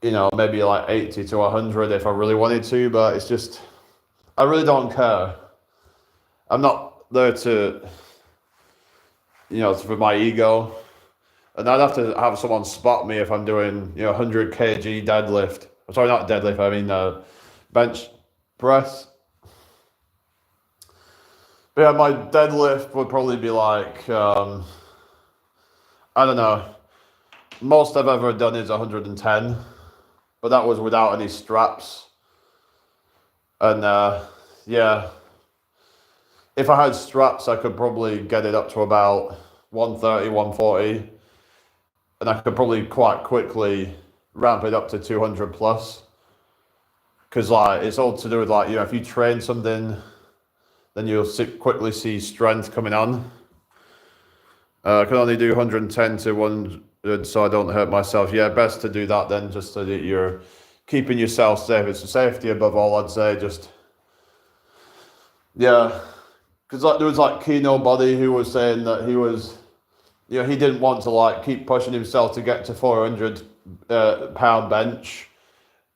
maybe like 80 to 100 if I really wanted to, but it's just, I really don't care. I'm not there to, for my ego. And I'd have to have someone spot me if I'm doing, 100 kg deadlift. Sorry, not deadlift, I mean bench press. But yeah, my deadlift would probably be like, I don't know. Most I've ever done is 110. But that was without any straps. And yeah, if I had straps, I could probably get it up to about 130, 140. And I could probably quite quickly ramp it up to 200 plus. Because like, it's all to do with like, if you train something, then you'll quickly see strength coming on. I can only do 110 to 100 so I don't hurt myself. Yeah, best to do that then, just so that you're keeping yourself safe. It's safety above all, I'd say. Just, yeah. Because like, there was like Kino Body who was saying that he was, he didn't want to like keep pushing himself to get to 400 pound bench.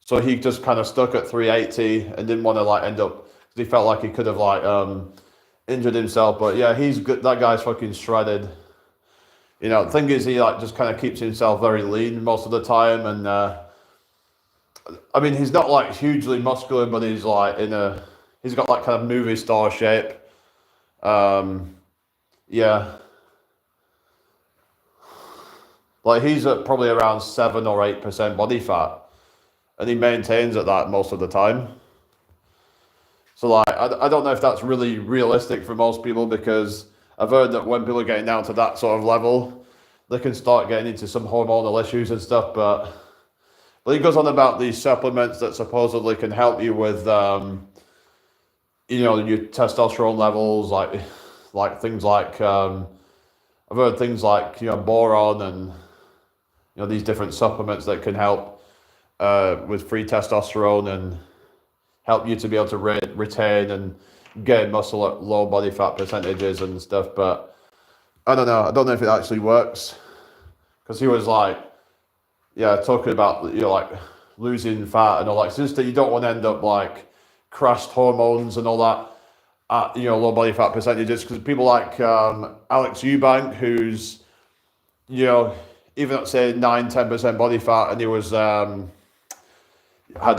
So he just kind of stuck at 380 and didn't want to like end up, because he felt like he could have like injured himself. But yeah, he's good. That guy's fucking shredded. The thing is, he like just kind of keeps himself very lean most of the time. And I mean, he's not like hugely muscular, but he's like he's got like kind of movie star shape. Yeah. Like he's at probably around 7 or 8% body fat, and he maintains at that most of the time. So like, I don't know if that's really realistic for most people, because I've heard that when people are getting down to that sort of level, they can start getting into some hormonal issues and stuff. But he goes on about these supplements that supposedly can help you with, your testosterone levels, like things like, I've heard things like, boron and, these different supplements that can help with free testosterone. And help you to be able to retain and gain muscle at low body fat percentages and stuff. But I don't know if it actually works, because he was like, yeah, talking about, you know, like losing fat and all that. It's just that you don't want to end up like crashed hormones and all that at, you know, low body fat percentages, because people like Alex Eubank, who's, you know, even at say 9-10% body fat, and he was had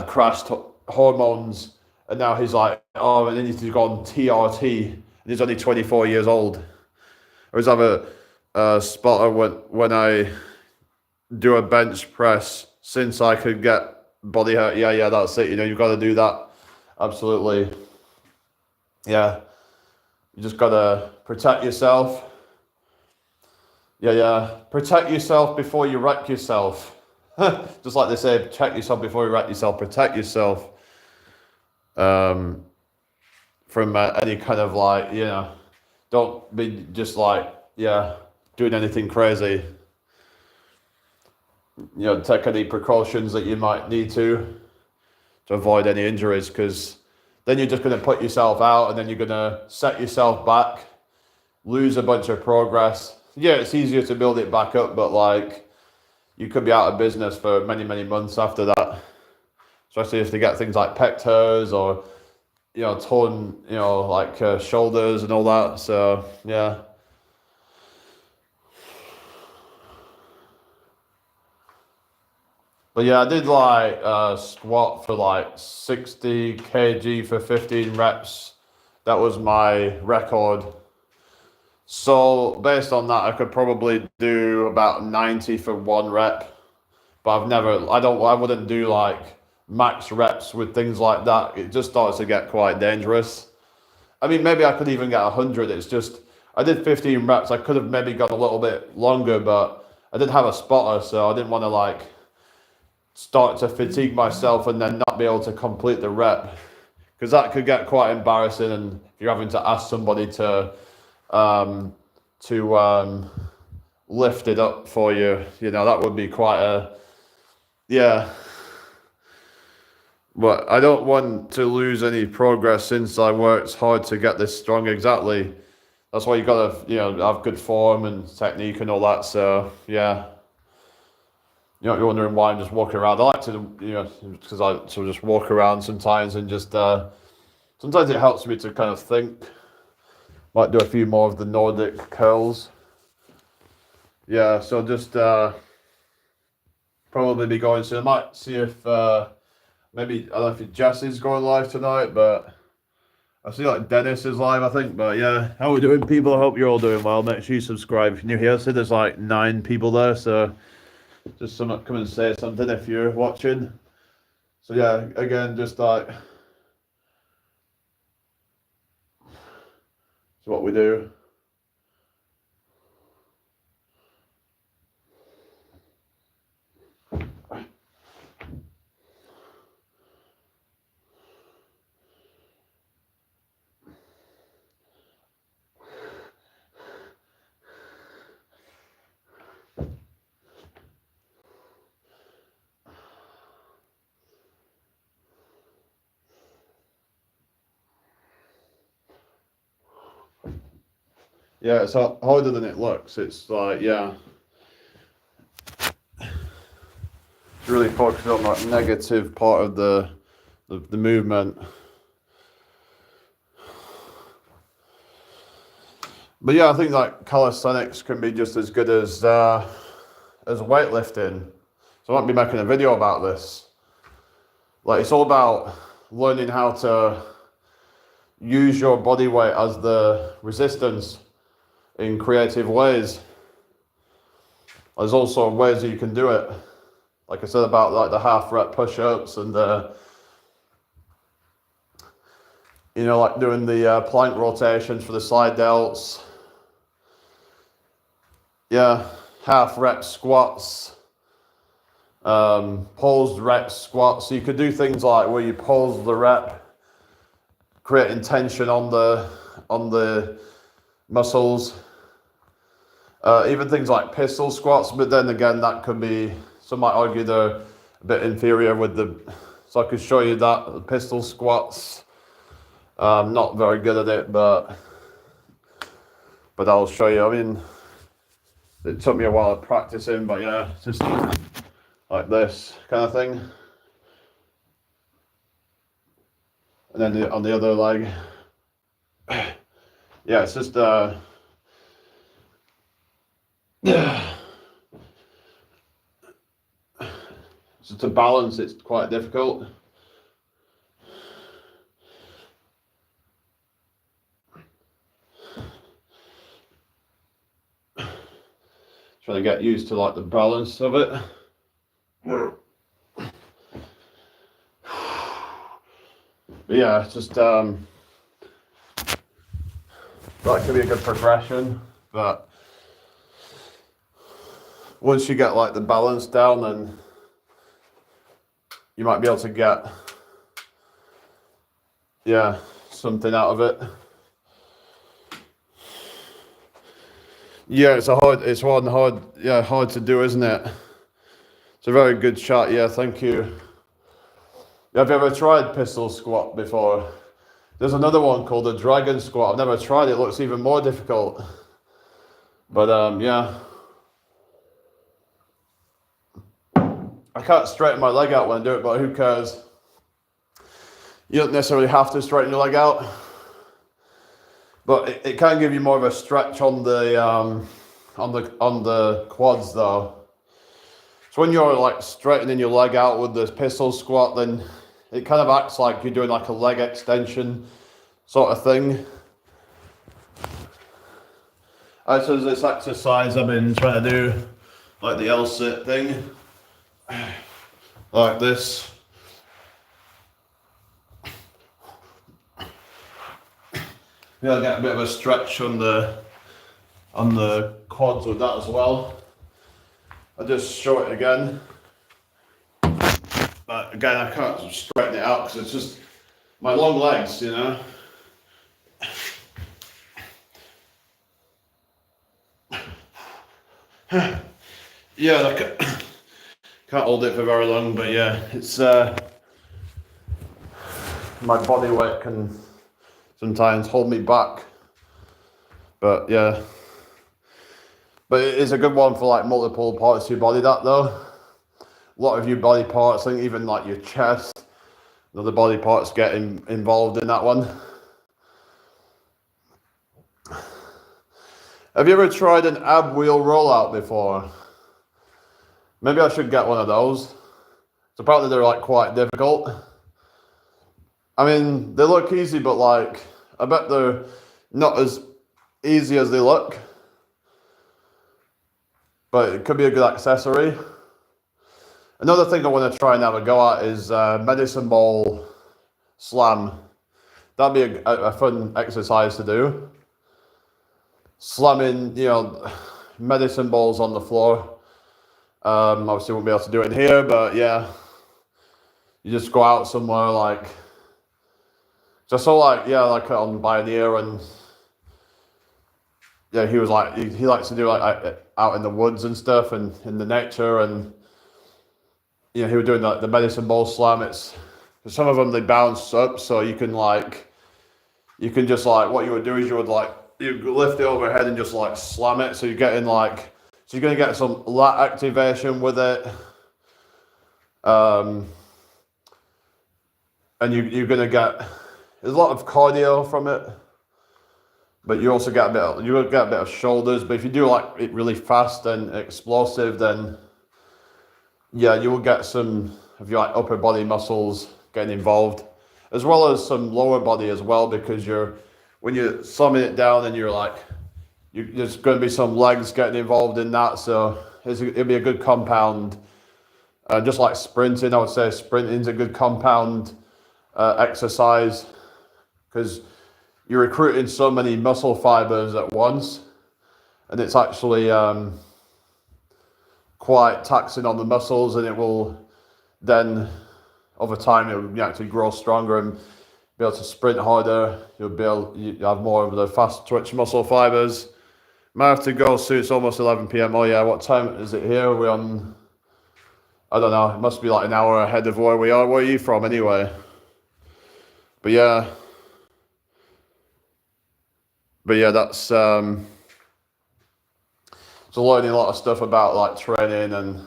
crashed hormones, and now he's like, oh, and then he's gone TRT, and he's only 24 years old. I always have a spotter when I do a bench press, since I could get body hurt. Yeah, that's it. You know, you've got to do that. Absolutely. Yeah. You just got to protect yourself. Yeah. Protect yourself before you wreck yourself. Just like they say, check yourself before you wreck yourself. Protect yourself from any kind of like, you know, don't be just like, yeah, doing anything crazy. You know, take any precautions that you might need to avoid any injuries, because then you're just going to put yourself out, and then you're going to set yourself back, lose a bunch of progress. Yeah, it's easier to build it back up, but like you could be out of business for many, many months after that, especially if they get things like pec tears or, you know, torn, you know, like shoulders and all that. So yeah. But yeah, I did like squat for like 60 kg for 15 reps. That was my record. So based on that, I could probably do about 90 for 1 rep. But I wouldn't do like max reps with things like that. It just starts to get quite dangerous. I mean, maybe I could even get 100. It's just, I did 15 reps. I could have maybe gone a little bit longer, but I didn't have a spotter, so I didn't want to like start to fatigue myself and then not be able to complete the rep, because that could get quite embarrassing. And if you're having to ask somebody to lift it up for you, you know, that would be quite a, yeah. But I don't want to lose any progress since I worked hard to get this strong. Exactly. That's why you gotta, you know, have good form and technique and all that. So yeah. You know, you're wondering why I'm just walking around. I like to, you know, because I sort of just walk around sometimes and just, sometimes it helps me to kind of think. Might do a few more of the Nordic curls. Yeah, so just probably be going soon. I might see if, maybe, I don't know if Jess is going live tonight, but I see like Dennis is live, I think. But yeah, how are we doing, people? I hope you're all doing well. Make sure you subscribe if you're new here. So there's like 9 people there, so just come and say something if you're watching. So yeah, again, just like, it's what we do. Yeah, it's harder than it looks. It's like, yeah, really focus on that negative part of the movement. But yeah, I think like calisthenics can be just as good as weightlifting. So I might be making a video about this. Like, it's all about learning how to use your body weight as the resistance in creative ways. There's also ways that you can do it. Like I said about like the half rep push-ups and you know, like doing the plank rotations for the side delts. Yeah, half rep squats, paused rep squats. So you could do things like where you pause the rep, creating tension on the muscles. Even things like pistol squats, but then again, that could be, some might argue they're a bit inferior with the So I could show you that, the pistol squats. I'm not very good at it, but I'll show you. I mean, it took me a while practicing, but yeah, just like this kind of thing. And then on the other leg, yeah, it's just so to balance, it's quite difficult. Trying to get used to like the balance of it. But yeah, it's just that could be a good progression, but once you get like the balance down, then you might be able to get something out of it. Yeah, it's hard to do, isn't it? It's a very good shot. Yeah, thank you. Have you ever tried pistol squat before? There's another one called the dragon squat. I've never tried it. It looks even more difficult. But yeah. I can't straighten my leg out when I do it, but who cares? You don't necessarily have to straighten your leg out. But it can give you more of a stretch on the quads though. So when you're like straightening your leg out with this pistol squat, then it kind of acts like you're doing like a leg extension sort of thing. So there's this exercise I've been trying to do, like the L-sit thing, like this. Yeah, I get a bit of a stretch on the quads with that as well. I'll just show it again. But again, I can't straighten it out because it's just my long legs, you know. Yeah, I can't hold it for very long, but yeah, it's my body weight can sometimes hold me back, but yeah. But it is a good one for like multiple parts of your body, that though. A lot of your body parts, I think even like your chest, the other body parts get involved in that one. Have you ever tried an ab wheel rollout before? Maybe I should get one of those. So apparently they're like quite difficult. I mean, they look easy, but like, I bet they're not as easy as they look. But it could be a good accessory. Another thing I want to try and have a go at is medicine ball slam. That'd be a fun exercise to do. Slamming, medicine balls on the floor. Obviously won't be able to do it in here, but yeah. You just go out somewhere like, just so like on Pioneer, and yeah, he was like, he likes to do like out in the woods and stuff and in the nature, and he was doing like the medicine ball slam. It's, some of them they bounce up, so you can just like, what you would do is you lift it overhead and just like slam it, so you're getting like, so you're gonna get some lat activation with it, and you're gonna get, there's a lot of cardio from it, but you also get a bit of shoulders. But if you do like it really fast and explosive, then yeah, you will get some of your like upper body muscles getting involved, as well as some lower body as well, because when you're slamming it down, and there's going to be some legs getting involved in that. So it'll be a good compound. Just like sprinting, I would say sprinting's a good compound exercise, because you're recruiting so many muscle fibers at once, and it's actually quite taxing on the muscles, and it will then over time it will actually grow stronger and be able to sprint harder. You have more of the fast twitch muscle fibers. Might have to go soon. It's almost 11 p.m. Oh yeah, what time is it here? We're on I don't know, it must be like an hour ahead of where we are. Where are you from anyway? But yeah. That's so learning a lot of stuff about like training and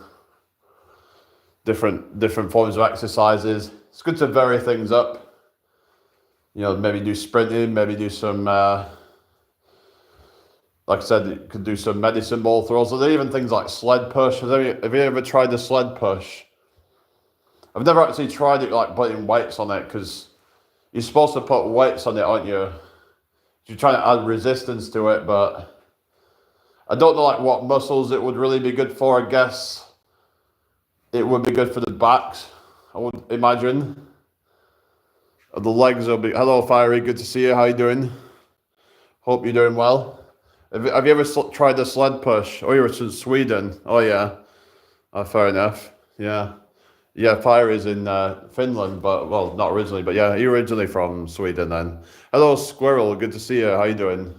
different forms of exercises. It's good to vary things up. You know, maybe do sprinting, maybe do some like I said, you could do some medicine ball throws. There's even things like sled push. Have you ever tried the sled push? I've never actually tried it like putting weights on it, because you're supposed to put weights on it, aren't you? You're trying to add resistance to it, but I don't know like what muscles it would really be good for. I guess it would be good for the backs, I would imagine. The legs will be... Hello, Fiery. Good to see you. How you doing? Hope you're doing well. Have you ever tried the sled push? Oh, you're in Sweden. Oh, yeah. Oh, fair enough. Yeah. Yeah, Fiery's in Finland, but, well, not originally, but yeah, you're originally from Sweden then. Hello, Squirrel. Good to see you. How you doing?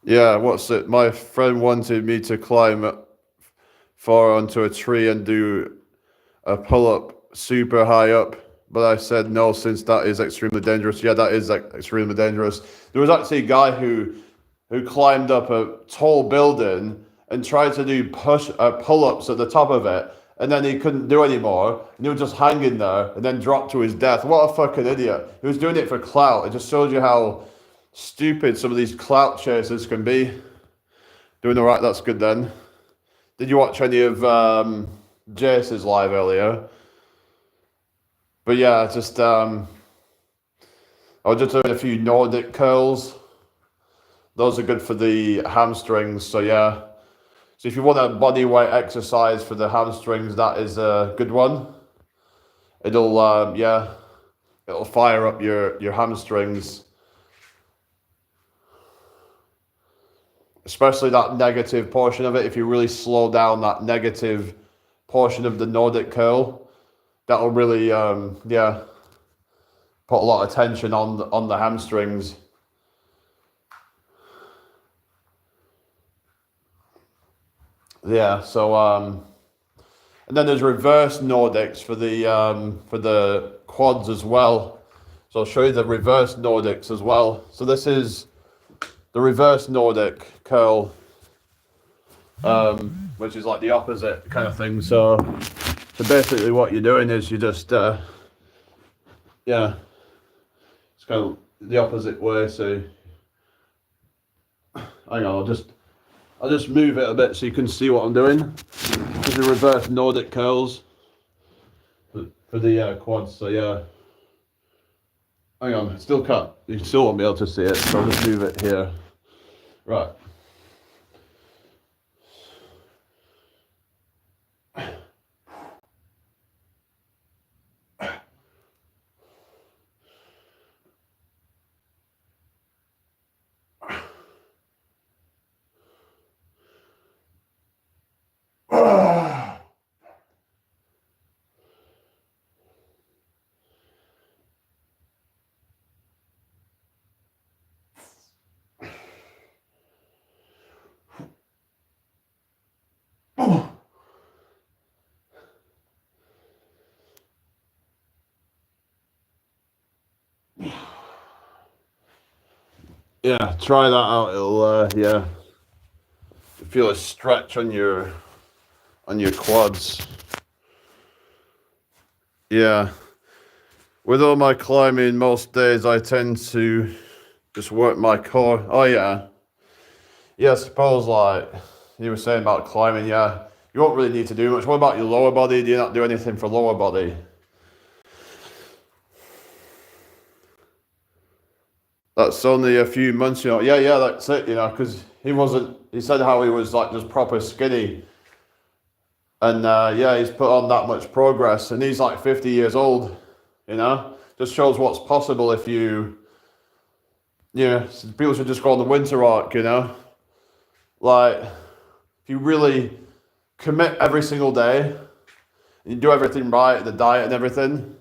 Yeah, what's it? My friend wanted me to climb far onto a tree and do a pull-up super high up, but I said no, since that is extremely dangerous. Yeah, that is like extremely dangerous. There was actually a guy who climbed up a tall building and tried to do pull-ups at the top of it, and then he couldn't do any more, and he was just hanging there, and then dropped to his death. What a fucking idiot. He was doing it for clout. It just shows you how stupid some of these clout chasers can be. Doing all right, that's good then. Did you watch any of Jace's live earlier? But yeah, just I was just doing a few Nordic curls. Those are good for the hamstrings, so yeah. So if you want a body weight exercise for the hamstrings, that is a good one. It'll it'll fire up your hamstrings. Especially that negative portion of it. If you really slow down that negative portion of the Nordic curl, that'll really put a lot of tension on the hamstrings. Yeah, so and then there's reverse Nordics for the quads as well. So I'll show you the reverse Nordics as well. So this is the reverse Nordic curl, which is like the opposite kind of thing. So basically what you're doing is you just it's kind of the opposite way. So hang on, I'll just move it a bit so you can see what I'm doing. This is reverse Nordic curls for the quads. So yeah, hang on, still can't, you still won't be able to see it, so I'll just move it here. Right. Yeah, try that out. It'll feel a stretch on your quads. Yeah. With all my climbing, most days I tend to just work my core. Oh yeah. Yeah, I suppose like you were saying about climbing, yeah. You won't really need to do much. What about your lower body? Do you not do anything for lower body? That's only a few months, you know. Yeah, that's it, you know, because he said how he was like just proper skinny. And he's put on that much progress, and he's like 50 years old, you know. Just shows what's possible if people should just go on the winter arc, you know. Like, if you really commit every single day, and you do everything right, the diet and everything,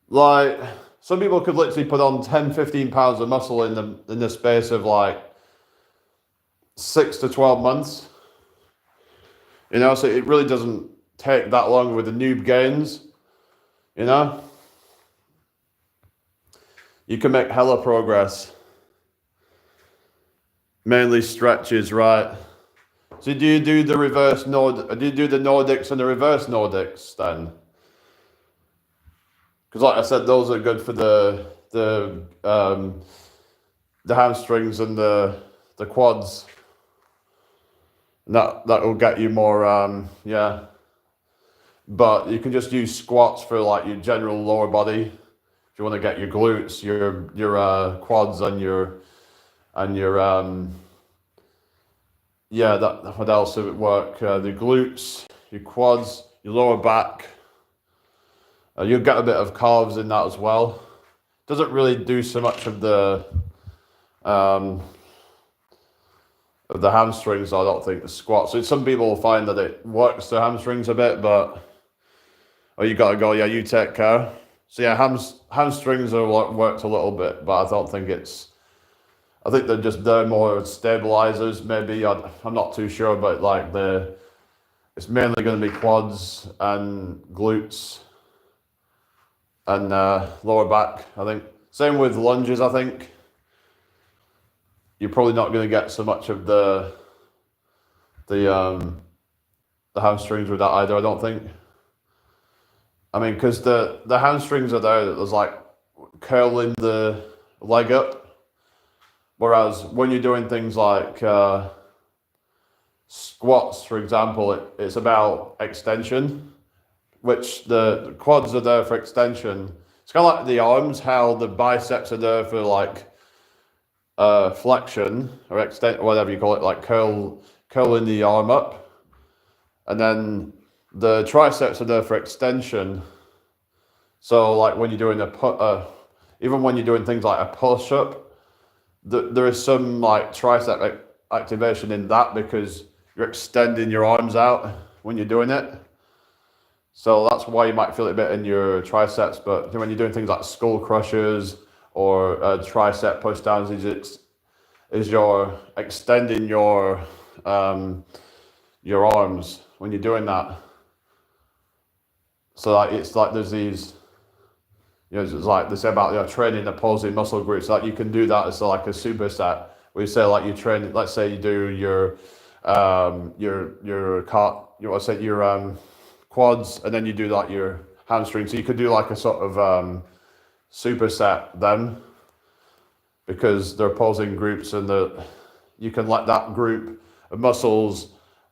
like, some people could literally put on 10, 15 pounds of muscle in the space of like 6 to 12 months. You know, so it really doesn't take that long with the noob gains. You know, you can make hella progress. Mainly stretches, right? So do you do the reverse Nord? Do you do the Nordics and the reverse Nordics then? Because like I said, those are good for the hamstrings and the quads. And that will get you more yeah. But you can just use squats for like your general lower body. If you want to get your glutes, your quads and your yeah, that what else would work? The glutes, your quads, your lower back. You'll get a bit of calves in that as well. Doesn't really do so much of the hamstrings, I don't think, the squats. So some people will find that it works the hamstrings a bit, but you gotta go, yeah, you take care. So yeah, hamstrings are worked a little bit, but I don't think I think they're more stabilizers, maybe. I'm not too sure, but like it's mainly going to be quads and glutes and lower back, I think. Same with lunges, I think. You're probably not going to get so much of the hamstrings with that either, I don't think. I mean, because the hamstrings are there, there's like curling the leg up. Whereas when you're doing things like squats, for example, it's about extension, which the quads are there for extension. It's kind of like the arms, how the biceps are there for like flexion or extent, whatever you call it, like curling the arm up. And then the triceps are there for extension. So like when you're doing even when you're doing things like a push-up, there is some like tricep activation in that because you're extending your arms out when you're doing it. So that's why you might feel it a bit in your triceps. But when you're doing things like skull crushers or tricep push downs, is you're extending your arms when you're doing that. So like it's like there's these. It's like they say about training opposing muscle groups. Like you can do that as like a superset. We say like you train. Let's say you do your quads, and then you do like your hamstrings. So you could do like a sort of superset then, because they're opposing groups, and you can let that group of muscles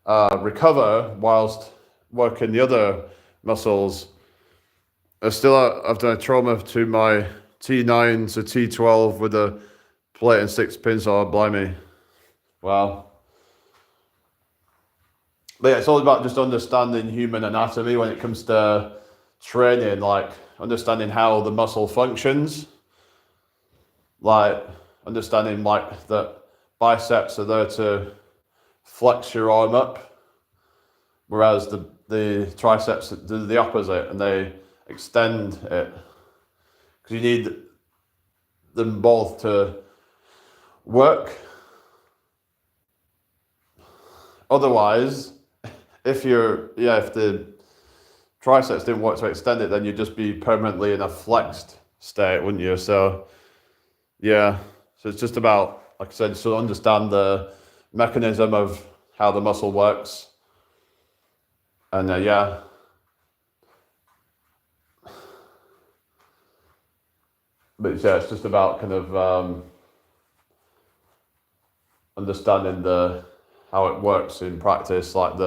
recover whilst working the other muscles. I've done a trauma to my T9 to T12 with a plate and 6 pins, so blimey. Wow. But yeah, it's all about just understanding human anatomy when it comes to training, like understanding how the muscle functions, like understanding like that biceps are there to flex your arm up, whereas the triceps do the opposite and they extend it, because you need them both to work. Otherwise, if the triceps didn't work to extend it, then you'd just be permanently in a flexed state, wouldn't you? So yeah, so it's just about, like I said, so understand the mechanism of how the muscle works, and yeah. But yeah, it's just about kind of understanding how it works in practice, like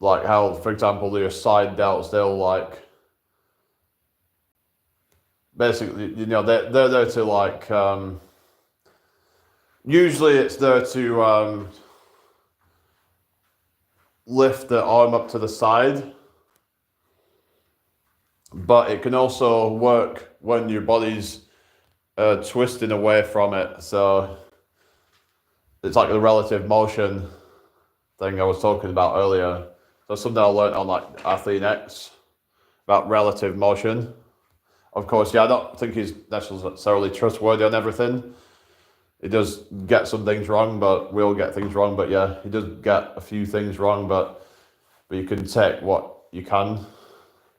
how, for example, your side delts, they'll like basically, they're there to like usually it's there to lift the arm up to the side. But it can also work when your body's twisting away from it. So it's like the relative motion thing I was talking about earlier. That's something I learned on like Athlete X about relative motion. Of course, yeah, I don't think he's necessarily trustworthy on everything, he does get some things wrong, but we all get things wrong. But yeah, he does get a few things wrong, but you can take what you can,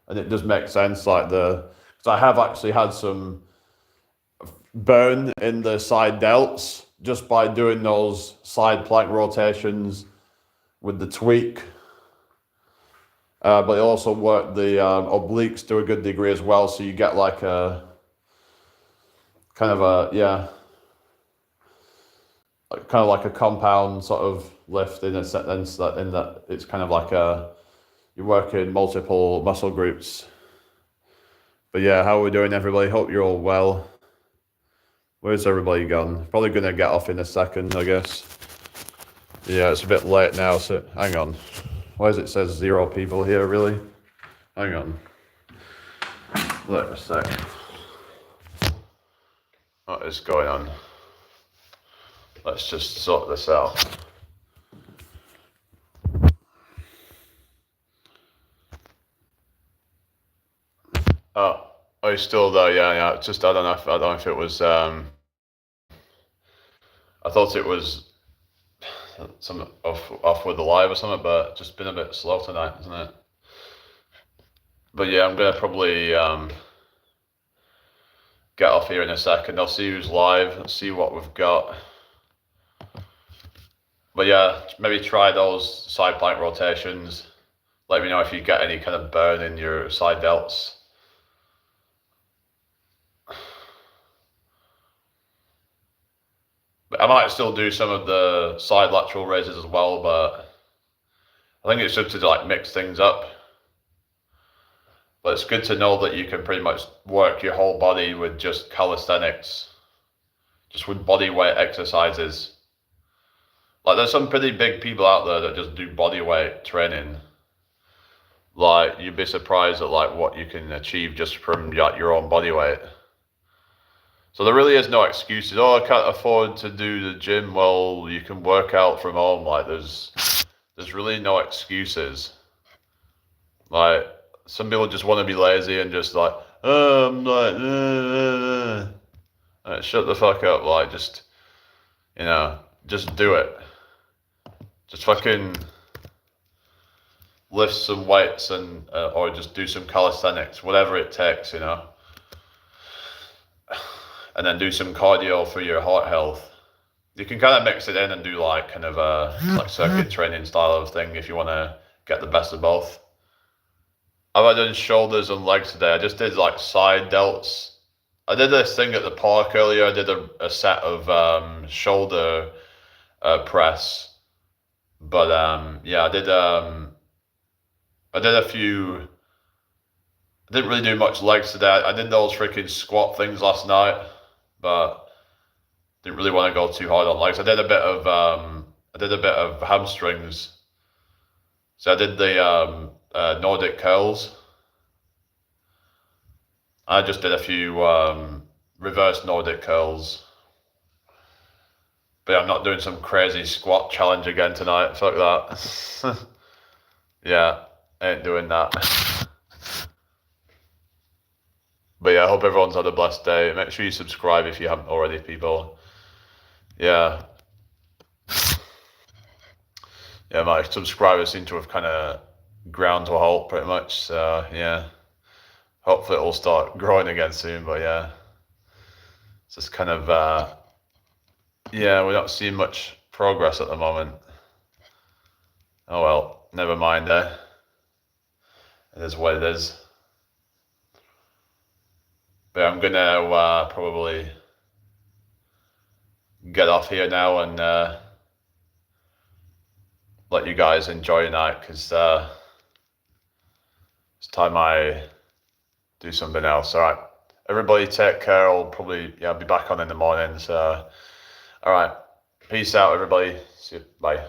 and it does make sense. Like because I have actually had some burn in the side delts just by doing those side plank rotations with the tweak. But it also worked the obliques to a good degree as well, so you get like a kind of a kind of like a compound sort of lift in a sense that it's kind of like you're working multiple muscle groups. But yeah, how are we doing, everybody? Hope you're all well. Where's everybody gone? Probably gonna get off in a second, I guess. Yeah, it's a bit late now, so hang on. Why does it say 0 people here, really? Hang on. Wait a sec. What is going on? Let's just sort this out. Oh, you're still there? Yeah. It's just I don't know if it was. I thought it was some off with the live or something, but just been a bit slow tonight, isn't it? But yeah, I'm gonna probably get off here in a second. I'll see who's live and see what we've got. But yeah, maybe try those side plank rotations. Let me know if you get any kind of burn in your side delts. But I might still do some of the side lateral raises as well, but I think it's just to like mix things up. But it's good to know that you can pretty much work your whole body with just calisthenics, just with body weight exercises. Like there's some pretty big people out there that just do body weight training. Like you'd be surprised at like what you can achieve just from your own body weight. So there really is no excuses. Oh, I can't afford to do the gym. Well, you can work out from home. Like there's really no excuses. Like some people just want to be lazy and just like, oh, I'm like, like, shut the fuck up. Like just, just do it. Just fucking lift some weights and or just do some calisthenics, whatever it takes, and then do some cardio for your heart health. You can kind of mix it in and do like kind of a like circuit training style of thing if you want to get the best of both. I've done shoulders and legs today. I just did like side delts. I did this thing at the park earlier. I did a set of shoulder press. But yeah, I did a few. I didn't really do much legs today. I did those freaking squat things last night, but didn't really want to go too hard on legs. I did a bit of hamstrings. So I did the Nordic curls. I just did a few reverse Nordic curls. But I'm not doing some crazy squat challenge again tonight. Fuck that. Yeah, ain't doing that. But yeah, I hope everyone's had a blessed day. Make sure you subscribe if you haven't already, people. Yeah. Yeah, my subscribers seem to have kind of ground to a halt pretty much. So yeah, hopefully it'll start growing again soon. But yeah, it's just kind of yeah, we're not seeing much progress at the moment. Oh well, never mind. It is what it is. But I'm gonna probably get off here now and let you guys enjoy your night because it's time I do something else. All right, everybody, take care. I'll probably be back on in the morning. So, all right, peace out, everybody. See you. Bye.